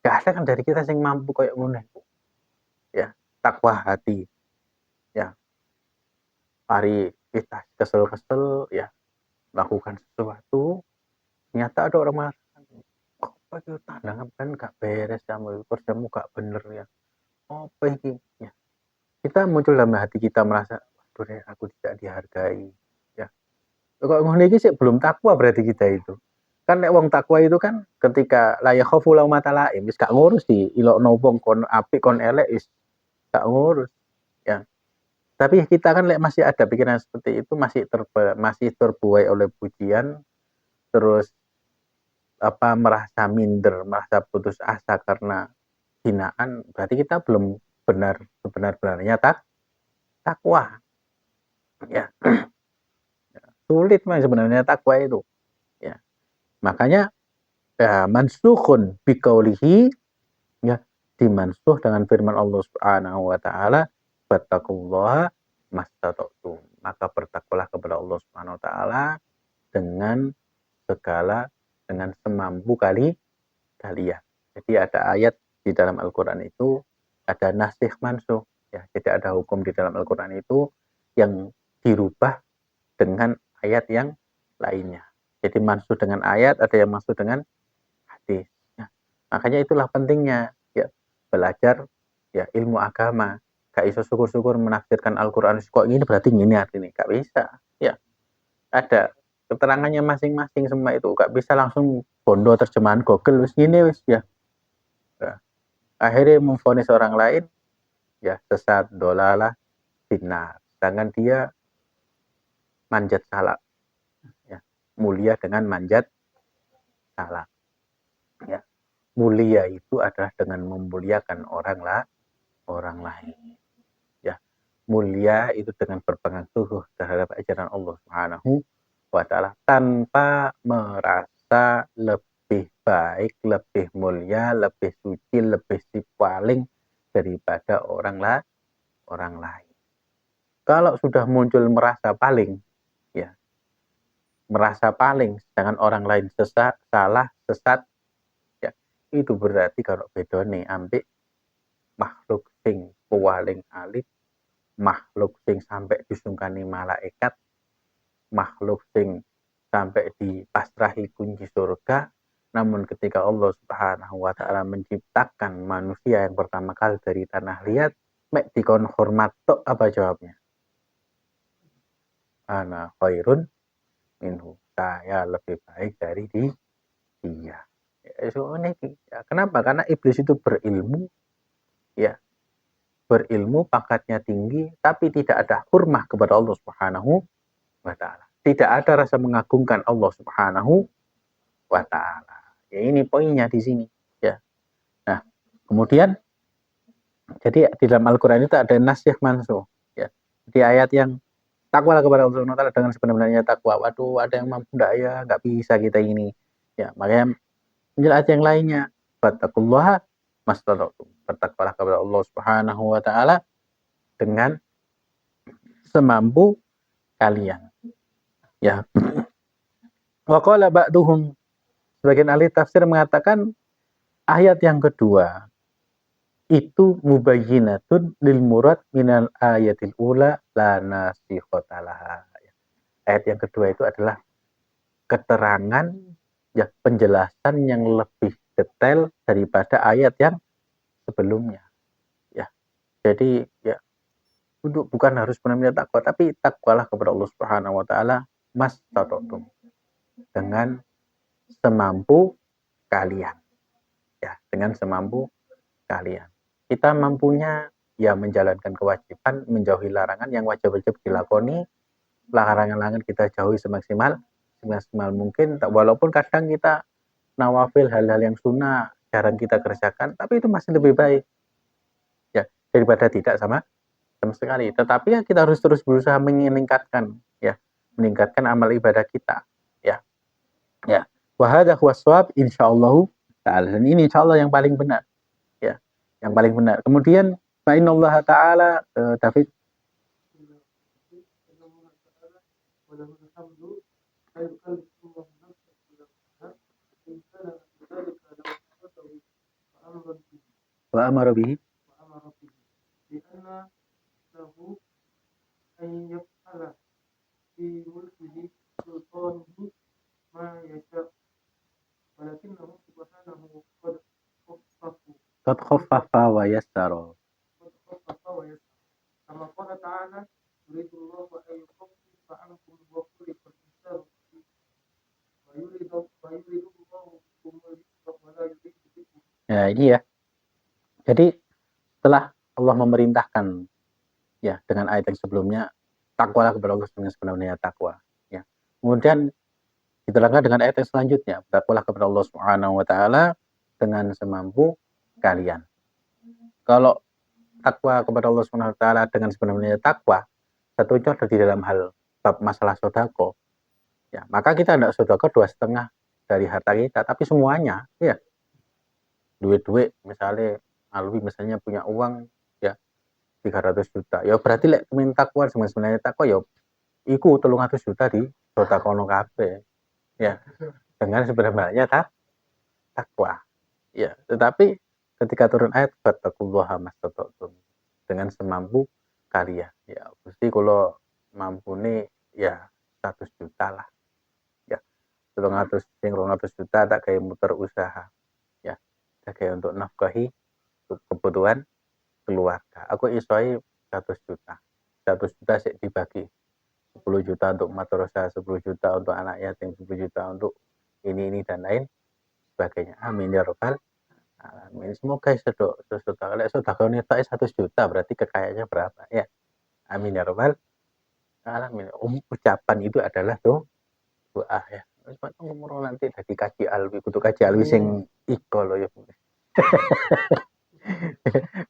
Gak ada kan dari kita yang mampu kayak ngono. Ya, takwa hati. Ya. Hari kita kesel-kesel ya, lakukan sesuatu, ternyata ada orang mengatakan, apa itu tandangan kan gak beres kamu, kerjamu gak bener ya. Apa ini? Ya. Kita muncul dalam hati kita merasa, waduh aku tidak dihargai. Ya. Kok ngono iki sih belum takwa berarti kita itu. Kan nek wong takwa itu kan ketika la yakhafu laumata laim wis gak ngurus di ilokno wong kon apik kon elek wis gak ngurus. Ya. Tapi kita kan masih ada pikiran seperti itu masih terbuai oleh pujian terus merasa minder, merasa putus asa karena hinaan, berarti kita belum benar-benarnya takwa. Ya. Sulit memang sebenarnya takwa itu. Ya. Makanya mansukhun biqaulihi ya dimansuh dengan firman Allah Subhanahu wa taala fattaqullaha mastata'tum. Maka bertakwalah kepada Allah Subhanahu wa taala dengan semampu kalian. Jadi ada ayat di dalam Al-Qur'an itu ada nasikh mansuh ya. Jadi ada hukum di dalam Al-Qur'an itu yang dirubah dengan ayat yang lainnya. Jadi mansuh dengan ayat, ada yang mansuh dengan hadis. Ya. Makanya itulah pentingnya ya belajar ya ilmu agama. Gak iso syukur-syukur menafsirkan Al-Qur'an kok ini berarti ini artinya. Gak bisa. Ya. Ada keterangannya masing-masing semua itu. Gak bisa langsung bondo terjemahan Google wis gini wis ya. Nah, akhirnya memvonis orang lain ya sesat dolalah binar. Sedangkan dia manjat salak. Ya. Mulia dengan manjat salak. Ya. Mulia itu adalah dengan memuliakan orang lain. Ya. Mulia itu dengan berpegang teguh terhadap ajaran Allah Subhanahu wa taala tanpa merasa lebih baik, lebih mulia, lebih suci, lebih paling daripada orang lain. Kalau sudah muncul merasa paling, ya, merasa paling, sedangkan orang lain salah, sesat, ya, itu berarti kalau bedone ambek makhluk sing paling alit, makhluk sing sampai disungkani malaikat, makhluk sing sampai dipasrahi kunci surga, namun ketika Allah Subhanahu wa taala menciptakan manusia yang pertama kali dari tanah liat, mek dikon hormat tok apa jawabnya? Ana khairun minhu. Saya lebih baik dari dia. Ya, kenapa? Karena iblis itu berilmu, ya, berilmu pangkatnya tinggi, tapi tidak ada hurmah kepada Allah Subhanahu wa taala. Tidak ada rasa mengagungkan Allah Subhanahu wa taala. Ya ini poinnya di sini, ya. Nah, kemudian jadi di dalam Al-Qur'an itu ada nasikh mansuh, ya. Di ayat yang takwalah kepada Allah Subhanahu wa taala dengan sebenarnya takwa. Waduh, ada yang mampu enggak ya? Enggak bisa kita ini. Ya, makanya ayat yang lainnya, fattaqullaha mastata'tum. Bertakwalah kepada Allah Subhanahu wa taala dengan semampu kalian. Ya. Wa qala ba'duhum, sebagian ahli tafsir mengatakan ayat yang kedua itu mubayyinatun lil murad minal ayatil ula la nasikhata laha. Ayat yang kedua itu adalah keterangan ya penjelasan yang lebih detail daripada ayat yang sebelumnya. Ya. Jadi ya bukan harus benar-benar takwa, tapi takwalah kepada Allah Subhanahu wa taala mastata'tum, dengan semampu kalian. Ya, dengan semampu kalian. Kita mampunya ya menjalankan kewajiban, menjauhi larangan yang wajib-wajib dilakoni, larangan-larangan kita jauhi semaksimal mungkin, walaupun kadang kita nawafil hal-hal yang sunnah jarang kita kerjakan, tapi itu masih lebih baik ya daripada tidak sama sekali. Tetapi ya kita harus terus berusaha meningkatkan amal ibadah kita ya. Wa hadza huwas shawab insyaallah taala. Dan ini insyaallah yang paling benar ya. Yang paling benar. Kemudian fa innallaha taala David wa amara bihi qad khaffafa wa yassara. Ya, ini ya. Jadi setelah Allah memerintahkan ya dengan ayat yang sebelumnya, takwalah kepada Allah dengan sebenarnya takwa ya. Kemudian diterangkan dengan ayat yang selanjutnya, takwalah kepada Allah Subhanahu wa taala dengan semampu kalian. Kalau takwa kepada Allah Subhanahu wa taala dengan sebenarnya takwa, satunya ada di dalam hal bab masalah sodako. Ya, maka kita tidak sodako 2,5 dari harta kita, tapi semuanya ya. Duit-duit misalnya Alwi misalnya punya uang ya 300 juta. Ya berarti lek minta takwa sebenarnya takwa ya iku 300 juta di sodakono kabeh. Ya, dengan sebenarnya takwa. Ya, tetapi ketika turun ayat fattaqullaha mastata'tum, dengan semampu kalian. Ya, mesti kalau mampu nih ya 100 juta lah. Ya, 200 juta tak kayak muter usaha. Ya, tak kayak untuk nafkahi kebutuhan keluarga. Aku isoi 100 juta. 100 juta sih dibagi. 10 juta untuk madrasah, 10 juta untuk anak yatim, 10 juta untuk ini dan lain sebagainya. Amin ya rabbal alamin. Semoga kalau sedekah nita 100 juta berarti kekayaannya berapa ya. Amin ya rabbal alamin. Ucapan itu adalah doa ya. Ngomong nanti dari kaji alwi, kudu kaji alwi sing iko loh ya.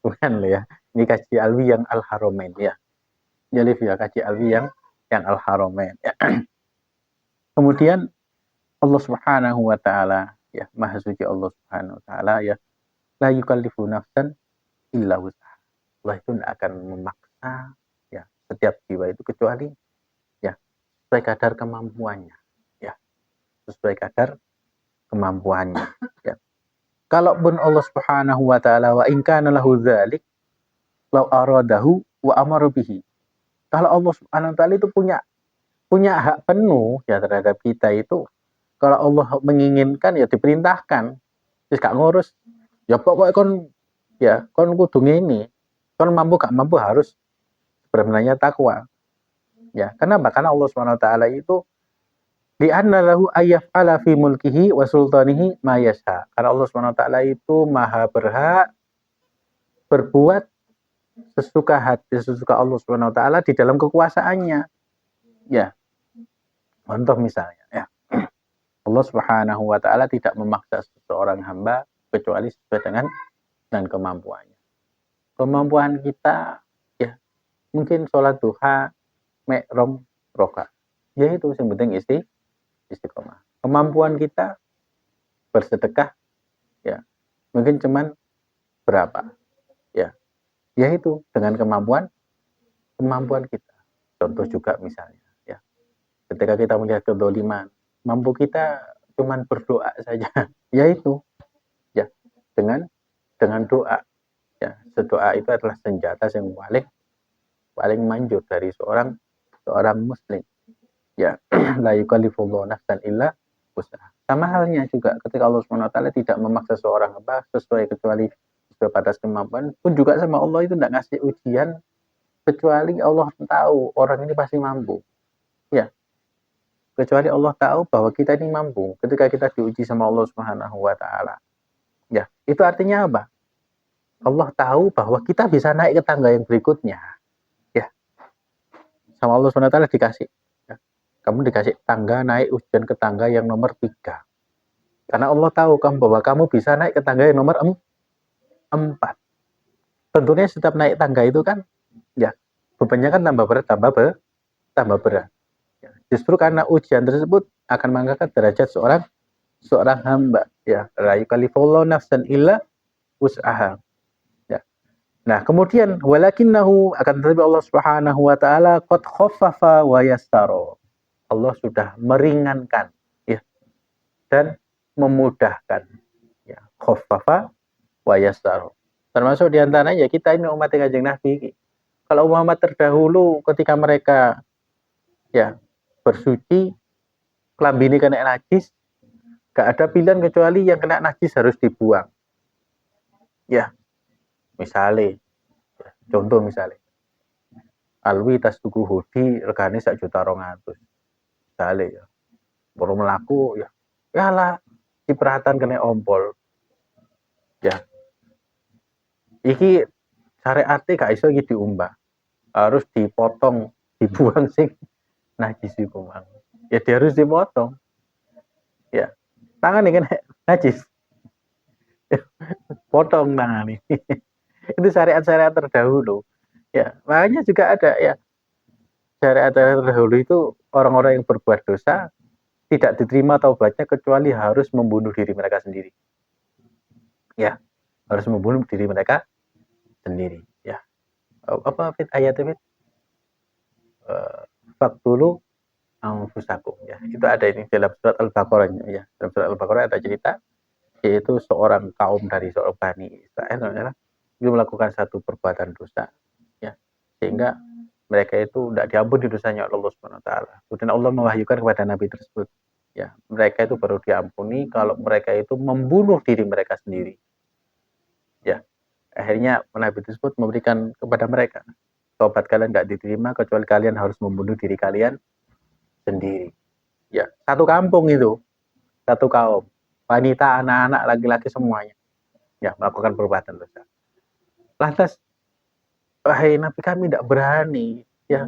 Bukan loh ya. Ini kaji alwi yang al-haramain ya. Jadi ya kaji alwi yang al-haramain ya. Kemudian Allah Subhanahu wa taala ya, Maha suci Allah Subhanahu wa taala ya, la yukallifu nafsan illa wus'aha. Allah itu tidak akan memaksa ya setiap jiwa itu kecuali ya sesuai kadar kemampuannya ya, sesuai kadar kemampuannya ya. Kalaupun Allah Subhanahu wa taala wa in kana lahu dzalik law aradahu wa amara bihi. Kalau Allah Subhanahu wa taala itu punya hak penuh ya terhadap kita itu, kalau Allah menginginkan ya diperintahkan. Terus gak ngurus. Ya pokoknya kon kudu ngene. Kon mampu gak mampu harus sebenarnya takwa. Ya, kenapa? Karena Allah Subhanahu wa taala itu li'anna lahu ayyaf'ala fi mulkihi wa sultanihi ma yasha. Karena Allah Subhanahu wa taala itu maha berhak berbuat sesuka hati, sesuka Allah Subhanahu wa taala di dalam kekuasaannya. Ya. Contoh misalnya ya. Allah Subhanahu wa taala tidak memaksa seseorang hamba kecuali sesuai dengan kemampuannya. Kemampuan kita ya mungkin sholat duha mek rom roka. Ya itu yang penting istiqomah. Kemampuan kita bersedekah ya mungkin cuman berapa ya. Ya itu dengan kemampuan kita. Contoh juga misalnya ya. Ketika kita melihat kedoliman, mampu kita cuman berdoa saja. Ya itu ya dengan doa. Ya, doa itu adalah senjata yang paling manjur dari seorang muslim. Ya, la yukallifullahu nafsan illa wus'aha. Sama halnya juga ketika Allah Subhanahu wa taala tidak memaksa seorang hamba sesuai batas kemampuan, pun juga sama Allah itu tidak ngasih ujian kecuali Allah tahu orang ini pasti mampu. Ya, kecuali Allah tahu bahwa kita ini mampu ketika kita diuji sama Allah Subhanahu wa taala. Ya, itu artinya apa? Allah tahu bahwa kita bisa naik ke tangga yang berikutnya. Ya, sama Allah Subhanahu wa taala dikasih. Ya, kamu dikasih tangga naik ujian ke tangga yang nomor 3. Karena Allah tahu bahwa kamu bisa naik ke tangga yang nomor 4. Tentunya setiap naik tangga itu kan, ya, bebannya kan tambah berat. Ya, justru karena ujian tersebut akan mengangkat derajat seorang hamba. Ya, la yukallifullahu nafsan illa wus'aha. Ya. Nah, kemudian walakinnahu, akan tetapi Allah Subhanahu wa taala qad khaffafa wa yassara. Allah sudah meringankan, ya, dan memudahkan. Ya, khaffafa wa yassara. Termasuk diantaranya kita ini umat Kanjeng Nabi. Kalau Muhammad terdahulu ketika mereka, ya, bersuci, kelambi ini kena najis, gak ada pilihan kecuali yang kena najis harus dibuang. Ya, misalnya, contoh misalnya, alwi tas tuku hoodie regane 1.200.000. Misalnya, ya, baru melaku, ya, ya lah, cipratan kena ompol. Ya, iki syariate gak iso iki diumbah, harus dipotong, dibuang sing najis iku mang. Ya dia harus dipotong. Ya, tangan ini kan najis, potong tangan ini. Itu syariat-syariat terdahulu. Ya, makanya juga ada, ya, syariat-syariat terdahulu itu orang-orang yang berbuat dosa tidak diterima taubatnya kecuali harus membunuh diri mereka sendiri. Ya, harus membunuh diri mereka sendiri. Ya, apa fit ayatnya fit? Faktulu anfusakum. Ya, itu ada ini dalam surat Al-Baqarah. Ya, dalam surat Al-Baqarah ada cerita, yaitu seorang kaum dari seorang Bani Israel, ya, itu melakukan satu perbuatan dosa, ya, sehingga mereka itu tidak diampuni dosanya oleh Allah Subhanahu wa taala. Kemudian Allah mewahyukan kepada nabi tersebut, ya, mereka itu baru diampuni kalau mereka itu membunuh diri mereka sendiri. Ya, akhirnya nabi tersebut memberikan kepada mereka, taubat kalian tidak diterima kecuali kalian harus membunuh diri kalian sendiri. Ya, satu kampung itu, satu kaum, wanita, anak-anak, laki-laki semuanya, ya, melakukan perbuatan dosa. Lantas, wahai Nabi, kami tidak berani, ya,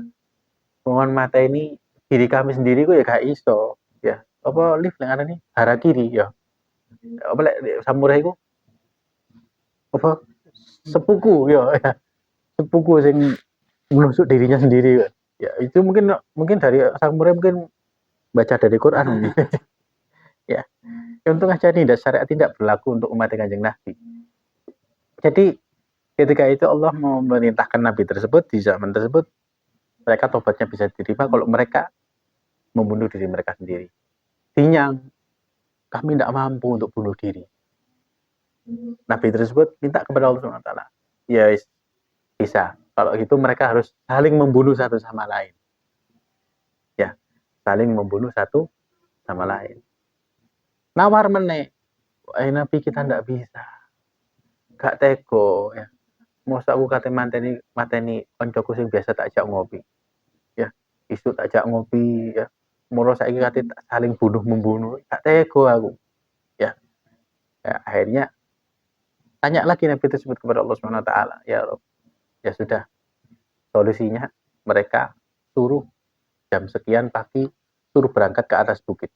mohon mata ini diri kami sendiri kok ya gak iso, ya, apa lift yang ada nih harakiri, ya, apa samurai ku apa sepuku, ya, ya, sepuku sing menusuk dirinya sendiri, ya, itu mungkin dari samurai mungkin baca dari Quran. Ya, untung aja nih syariat tidak berlaku untuk umat Kanjeng Nabi. Jadi ketika itu Allah memerintahkan Nabi tersebut di zaman tersebut, mereka tobatnya bisa diterima kalau mereka membunuh diri mereka sendiri. Dinyang, kami tidak mampu untuk bunuh diri. Nabi tersebut minta kepada Allah SWT, ya bisa. Kalau gitu mereka harus saling membunuh satu sama lain. Ya, saling membunuh satu sama lain. Nawar meneh, Nabi kita tidak bisa. Gak teko, ya. Masa aku kate mateni koncoku sing biasa tak ajak ngopi. Ya, isu tak ajak ngopi, ya. Mula saiki kate saling bunuh-membunuh, gak teko aku. Ya. Ya, akhirnya tanya lagi Nabi tersebut kepada Allah Subhanahu wa taala, ya Rabb, ya sudah. Solusinya mereka suruh jam sekian pagi suruh berangkat ke atas bukit.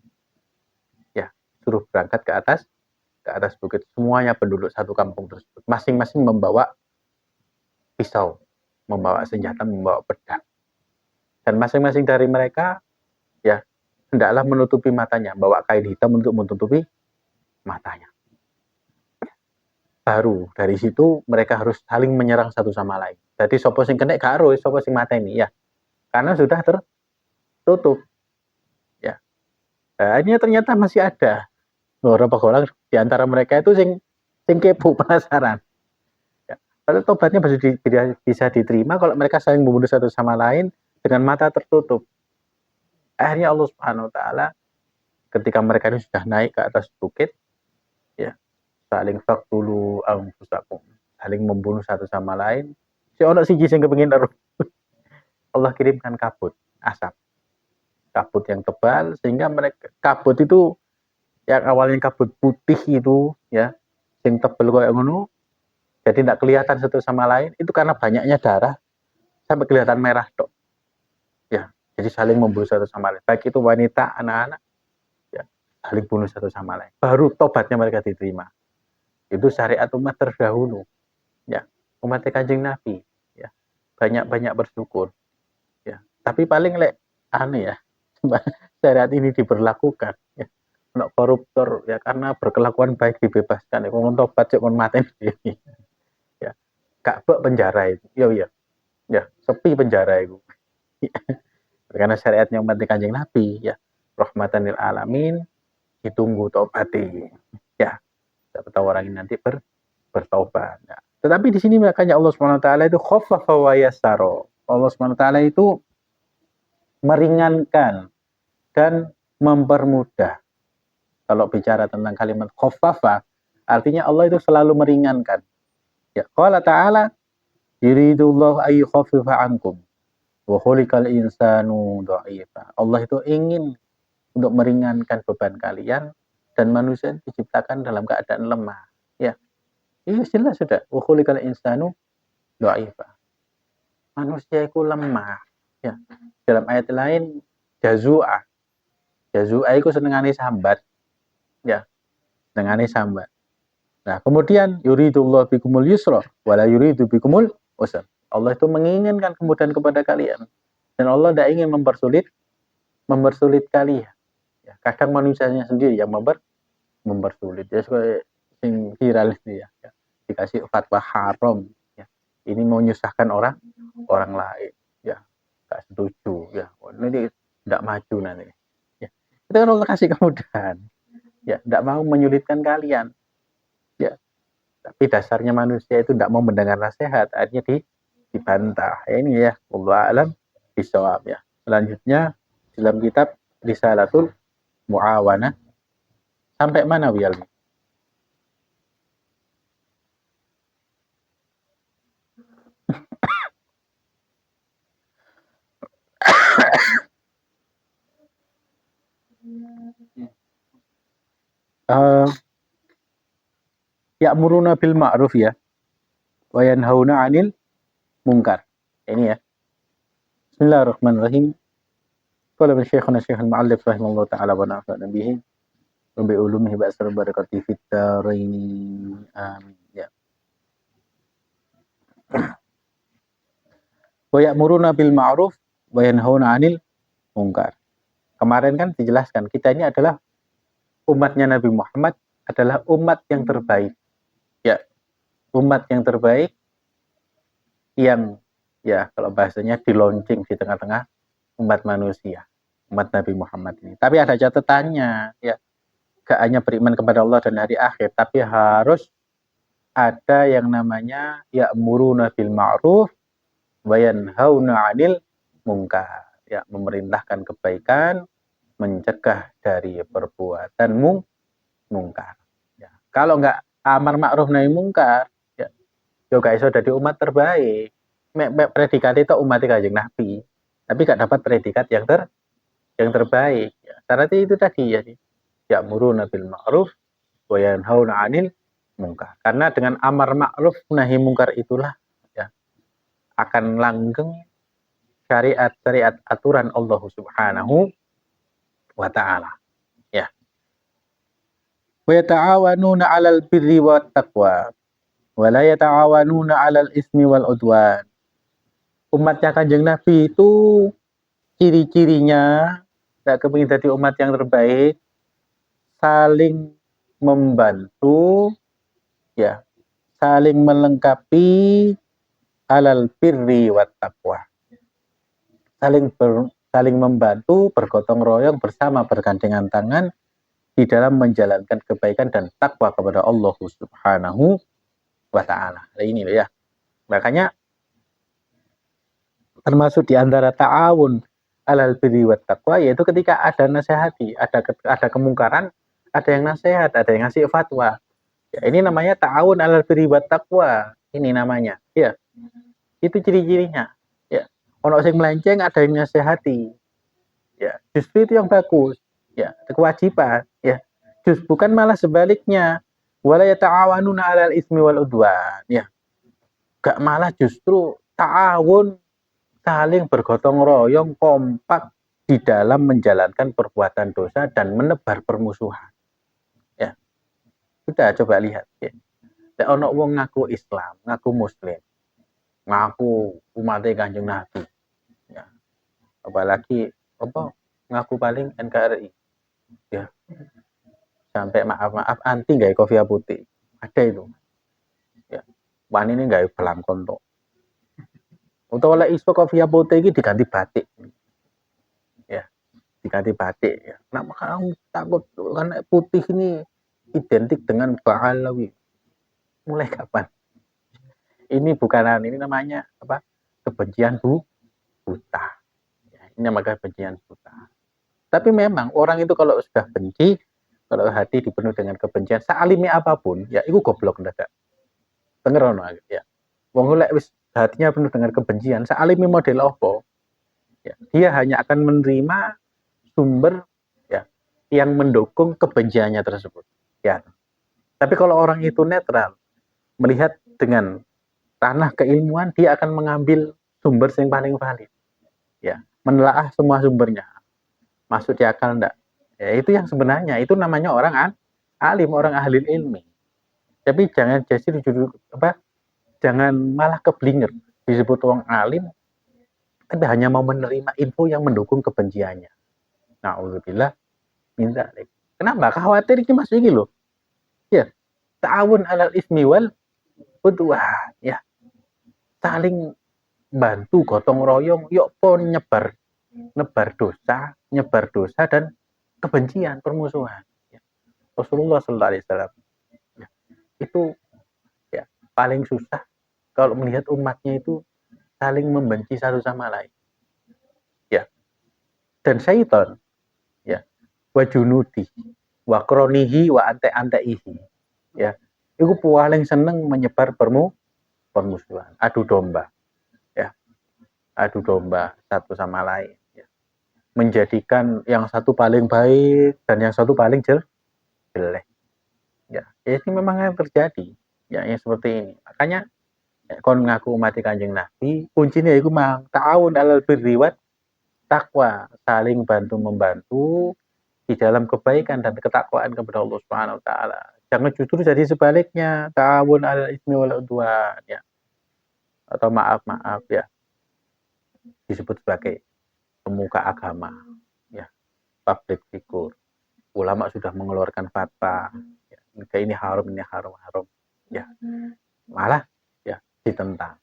Ya, suruh berangkat ke atas bukit. Semuanya penduduk satu kampung tersebut, masing-masing membawa pisau, membawa senjata, membawa pedang. Dan masing-masing dari mereka, ya, hendaklah menutupi matanya, bawa kain hitam untuk menutupi matanya. Baru dari situ mereka harus saling menyerang satu sama lain. Jadi sopo sing kena gak harus, sopo sing mateni, ya. Karena sudah tertutup. Ya. Nah, ini ternyata masih ada beberapa orang di antara mereka itu sing kepo, penasaran. Lalu tobatnya bisa diterima kalau mereka saling membunuh satu sama lain dengan mata tertutup. Akhirnya Allah Subhanahu wa taala ketika mereka ini sudah naik ke atas bukit, ya, saling faqtulu anfusakum, saling membunuh satu sama lain. Si ono siji sing kepengin ero. Allah kirimkan kabut, asap. Kabut yang tebal sehingga kabut itu yang awalnya kabut putih itu ya, yang tebal kayak ngono, jadi tidak kelihatan satu sama lain, itu karena banyaknya darah sampai kelihatan merah dok. Ya, jadi saling membunuh satu sama lain. Baik itu wanita, anak-anak, ya, saling bunuh satu sama lain. Baru tobatnya mereka diterima. Itu syariat umat terdahulu. Ya, umat Kanjeng Nabi. Ya, banyak-banyak bersyukur. Ya, tapi paling aneh ya, syariat ini diberlakukan. Ya, untuk koruptor ya karena berkelakuan baik dibebaskan. Kalau tobat cek mati. Ya, gak penjara itu. Ya, sepi penjara itu. Karena syariatnya umat Kanjeng Nabi ya, rahmatan lil alamin, ditunggu taubati. Ya, siapa tahu orang ini nanti bertaubat. Ya. Tetapi di sini makanya Allah SWT itu khaffafa wa yassara. Allah SWT itu meringankan dan mempermudah. Kalau bicara tentang kalimat khaffafa, artinya Allah itu selalu meringankan. Ya, qala ta'ala yuridullahu ayyukhaffifa ankum wa khuliqal insanu dha'ifa. Allah itu ingin untuk meringankan beban kalian dan manusia diciptakan dalam keadaan lemah. Ya. Ini jelas sudah. Wa khuliqal insanu dha'ifa. Manusia itu lemah. Ya. Dalam ayat lain jazua. Jazua itu senengane sambat. Ya. Senengane sambat. Nah, kemudian yuridullahu bikumul yusra wala yuridu bikumul usra. Allah itu menginginkan kemudahan kepada kalian. Dan Allah tidak ingin mempersulit kalian. Ya, kadang manusianya sendiri yang mempersulit. Ya, yang viral itu ya. Dikasih fatwa haram. Ya. Ini mau menyusahkan orang lain. Ya, nggak setuju. Ya, ini tidak maju nanti. Ya. Itu kan Allah kasih kemudahan. Ya, tidak mau menyulitkan kalian. Ya, tapi dasarnya manusia itu tidak mau mendengar nasihat, akhirnya dibantah. Ya, ini ya, wallahu a'lam bishawab ya. Selanjutnya dalam kitab Risalatul Muawana sampai mana Wial? Ya'muruna bil ma'ruf ya wa yanhauna 'anil munkar. Ini ya. Bismillahirrahmanirrahim. Qala Syekhuna Syekhul Mu'allif rahimahullah taala wa nafa'ana bihi wa bi ulumihi wa asrar barakati fid dharain. Amin. Ya. Wa ya'muruna bil ma'ruf wa yanhauna 'anil munkar. Kemarin kan dijelaskan kita ini adalah umatnya Nabi Muhammad, adalah umat yang terbaik. Ya, umat yang terbaik yang ya kalau bahasanya dilaunching di tengah-tengah umat manusia, umat Nabi Muhammad ini. Tapi ada catatannya, ya. Gak hanya beriman kepada Allah dan hari akhir, tapi harus ada yang namanya ya'muruna bil ma'ruf wa yanhauna 'anil munkar. Ya, memerintahkan kebaikan, mencegah dari perbuatan mungkar. Ya. Kalau nggak amar ma'ruf nahi mungkar, ya, juga iso dari umat terbaik. Predikat itu umat Kanjeng Nabi, tapi nggak dapat predikat yang terbaik. Ya. Syaratnya itu tadi ya, ya'muruna bil ma'ruf wa yanhauna 'anil mungkar. Karena dengan amar ma'ruf nahi mungkar itulah ya akan langgeng syariat aturan Allah Subhanahu wa ta'ala. Ya. Wa yata'awanuna 'alal birri wat taqwa wa la yata'awanuna 'alal ismi wal udwan. Umatnya Kanjeng Nabi itu ciri-cirinya tidak kepingin jadi umat yang terbaik, saling membantu, ya, saling melengkapi 'alal birri wat taqwa. Saling membantu, bergotong royong bersama bergandengan tangan di dalam menjalankan kebaikan dan takwa kepada Allah Subhanahu wa ta'ala. Ini loh ya. Makanya termasuk di antara ta'awun alal birri wat taqwa yaitu ketika ada nasihati, ada kemungkaran, ada yang nasihat, ada yang ngasih fatwa. Ya, ini namanya ta'awun alal birri wat taqwa. Ini namanya. Ya. Itu ciri-cirinya. Ya. Ono sing melenceng, ada yang nasihati. Ya, justru itu yang bagus. Ya, kewajiban. Ya, bukan malah sebaliknya. Wala yata'awanuna 'alal ismi wal udwan. Ya, gak malah justru ta'awun, saling bergotong royong kompak di dalam menjalankan perbuatan dosa dan menebar permusuhan. Ya, kita coba lihat. Ya. Ono wong ngaku Islam, ngaku Muslim, ngaku umat Kanjeng Nabi. Ya. Apalagi apa ngaku paling NKRI. Ya. Sampai maaf anti nggak kopiah putih. Ada itu. Ya. Wani ini nggak belang kontok. Untuk oleh isu kopiah putih ini diganti batik. Ya, diganti batik. Ya. Kenapa kamu takut karena putih ini identik dengan Ba'alawi? Mulai kapan? Ini bukan ini namanya apa? Kebencian buta. Ya, ini namanya kebencian buta. Tapi memang orang itu kalau sudah benci, kalau hati dipenuhi dengan kebencian, sealimi apapun, ya itu goblok ndak. Denger ono ya. Wong lek wis hatinya penuh dengan kebencian, sealimi model opo, ya, dia hanya akan menerima sumber ya yang mendukung kebenciannya tersebut. Ya. Tapi kalau orang itu netral, melihat dengan tanah keilmuan, dia akan mengambil sumber yang paling valid. Ya, menelaah semua sumbernya. Masuk di akal enggak? Ya, itu yang sebenarnya itu namanya orang alim, orang ahli ilmi. Tapi jangan jadi apa? Jangan malah keblinger disebut orang alim, tapi hanya mau menerima info yang mendukung kebenciannya. Na'udzubillah minta. Kenapa? Khawatir ini masuk ini loh. Ya, ta'awun alal ismi wal udwan. Ya, saling bantu gotong royong, yuk pun nyebar dosa dan kebencian, permusuhan. Ya. Rasulullah SAW ya, itu ya paling susah kalau melihat umatnya itu saling membenci satu sama lain. Ya. Dan syaitan ya, wa junudi, wa kronihi, wa ante-anteihi. Ya. Itu paling seneng menyebar permusuhan, adu domba. Ya. Adu domba satu sama lain. Ya. Menjadikan yang satu paling baik dan yang satu paling jelek. Ya, ini memang yang terjadi. Ya, yang seperti ini. Makanya kon ngaku mati Kanjeng Nabi, kuncinya itu mang ta'awun alal birri wat taqwa, saling bantu membantu di dalam kebaikan dan ketakwaan kepada Allah Subhanahu wa taala. Jangan justru jadi sebaliknya, ta'awun alal ismi wal udwan ya. Atau maaf ya, disebut sebagai pemuka agama ya, public figure. Ulama sudah mengeluarkan fatwa ya, ini haram ya. Malah ya ditentang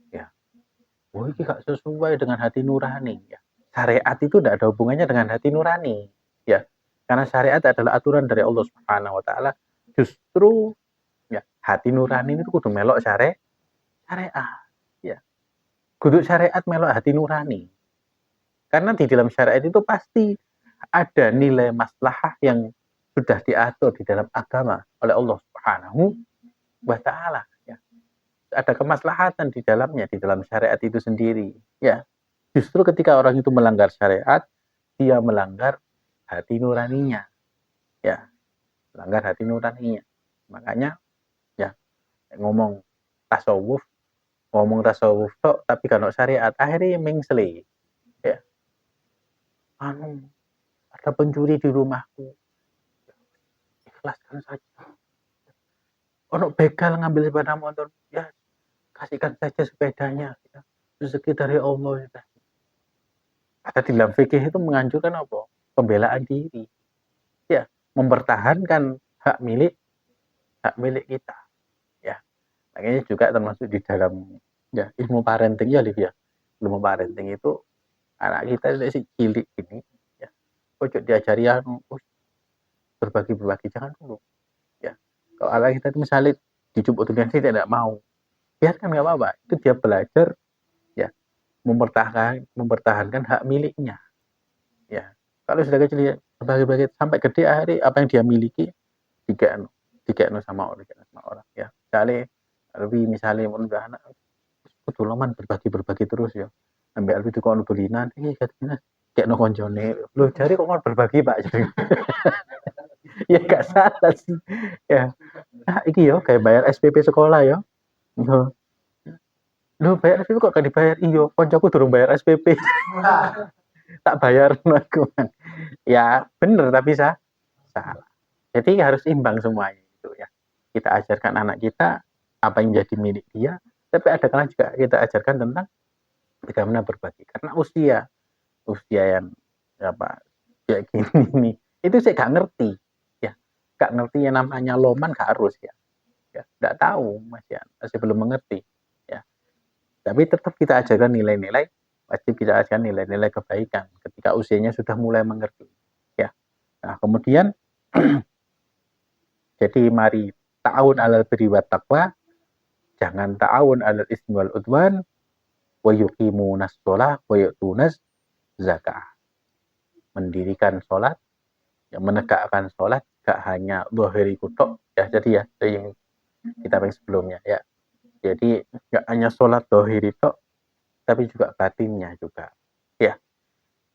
ya. Oh, ini gak sesuai dengan hati nurani ya. Syariat itu tidak ada hubungannya dengan hati nurani ya. Karena syariat adalah aturan dari Allah Subhanahu wa taala. Justru ya hati nurani itu kudu melok syariat ya. Kudu syariat melok hati nurani. Karena di dalam syariat itu pasti ada nilai maslahah yang sudah diatur di dalam agama oleh Allah Subhanahu wa taala ya. Ada kemaslahatan di dalamnya, di dalam syariat itu sendiri ya. Justru ketika orang itu melanggar syariat, dia melanggar hati nuraninya ya, melanggar hati nuraninya. Makanya ya ngomong tasawuf tok tapi kalau syariat akhirnya mengseli ya. Ada pencuri di rumahku, ikhlaskan saja. Ono begal ngambil sepeda motor, ya kasihkan saja sepedanya ya. Rezeki dari Allah ya. Ada di dalam fikih itu menganjurkan apa? Pembelaan diri ya, mempertahankan hak milik kita ya. Makanya juga termasuk di dalam ya ilmu parenting ya Liv ya. Ilmu parenting itu anak kita si cilik ini ya, ojo diajari berbagi jangan dulu ya. Kalau anak kita itu misalnya dijemput dengan sih tidak mau, biarkan nggak apa-apa, itu dia belajar ya mempertahankan hak miliknya ya. Kalau sudah kecil ya berbagi sampai gede akhirnya apa yang dia miliki dikekno sama orang ya. Misalnya lebih misalnya udah anak kedulaman berbagi terus ya, ambek albi dikon bulinan iki katanya kayak no koncone lu jare kok mau berbagi Pak ya gak salah sih ya iki yo kayak bayar SPP sekolah yo lu bayar SPP kok gak dibayar iyo koncoku durung bayar SPP tak bayar aku ya bener tapi salah jadi harus imbang semuanya itu ya kita ajarkan anak kita apa yang jadi milik dia tapi ada kalanya juga kita ajarkan tentang bagaimana berbagi karena usia yang apa kayak gini itu saya gak ngerti ya gak ngerti yang namanya loman gak harus ya gak tahu masih belum mengerti ya tapi tetap kita ajarkan nilai-nilai wajib kita ajarkan nilai-nilai kebaikan ketika usianya sudah mulai mengerti ya nah kemudian jadi mari ta'awun alal birri wat taqwa jangan ta'awun alal ismi wal udwan wa yuqimunas shalah wa yu'tunas zakah mendirikan sholat yang menegakkan sholat gak hanya zahiri kutok ya jadi ya yang kita yang sebelumnya ya jadi gak hanya sholat zahiri tok tapi juga batinnya juga ya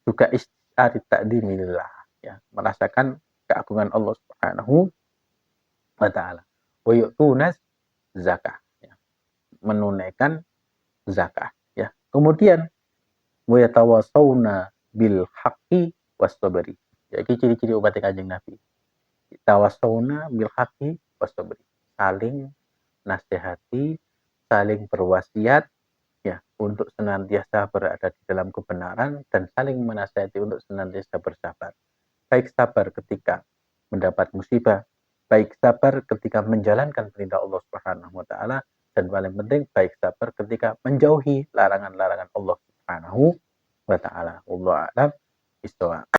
juga istiari ta'dimillah ya merasakan keagungan Allah Subhanahu wa taala wa yu'tunas zakah ya menunaikan zakah ya kemudian wa yatawassauna bil haqqi was sabri jadi ciri-ciri umat Kanjeng Nabi tawassauna bil haqqi was sabri saling nasihati saling berwasiat ya untuk senantiasa berada di dalam kebenaran dan saling menasihati untuk senantiasa bersabar baik sabar ketika mendapat musibah baik sabar ketika menjalankan perintah Allah Subhanahu wa taala dan paling penting baik sabar ketika menjauhi larangan-larangan Allah Subhanahu wa taala. Wallahu a'lam bishawab.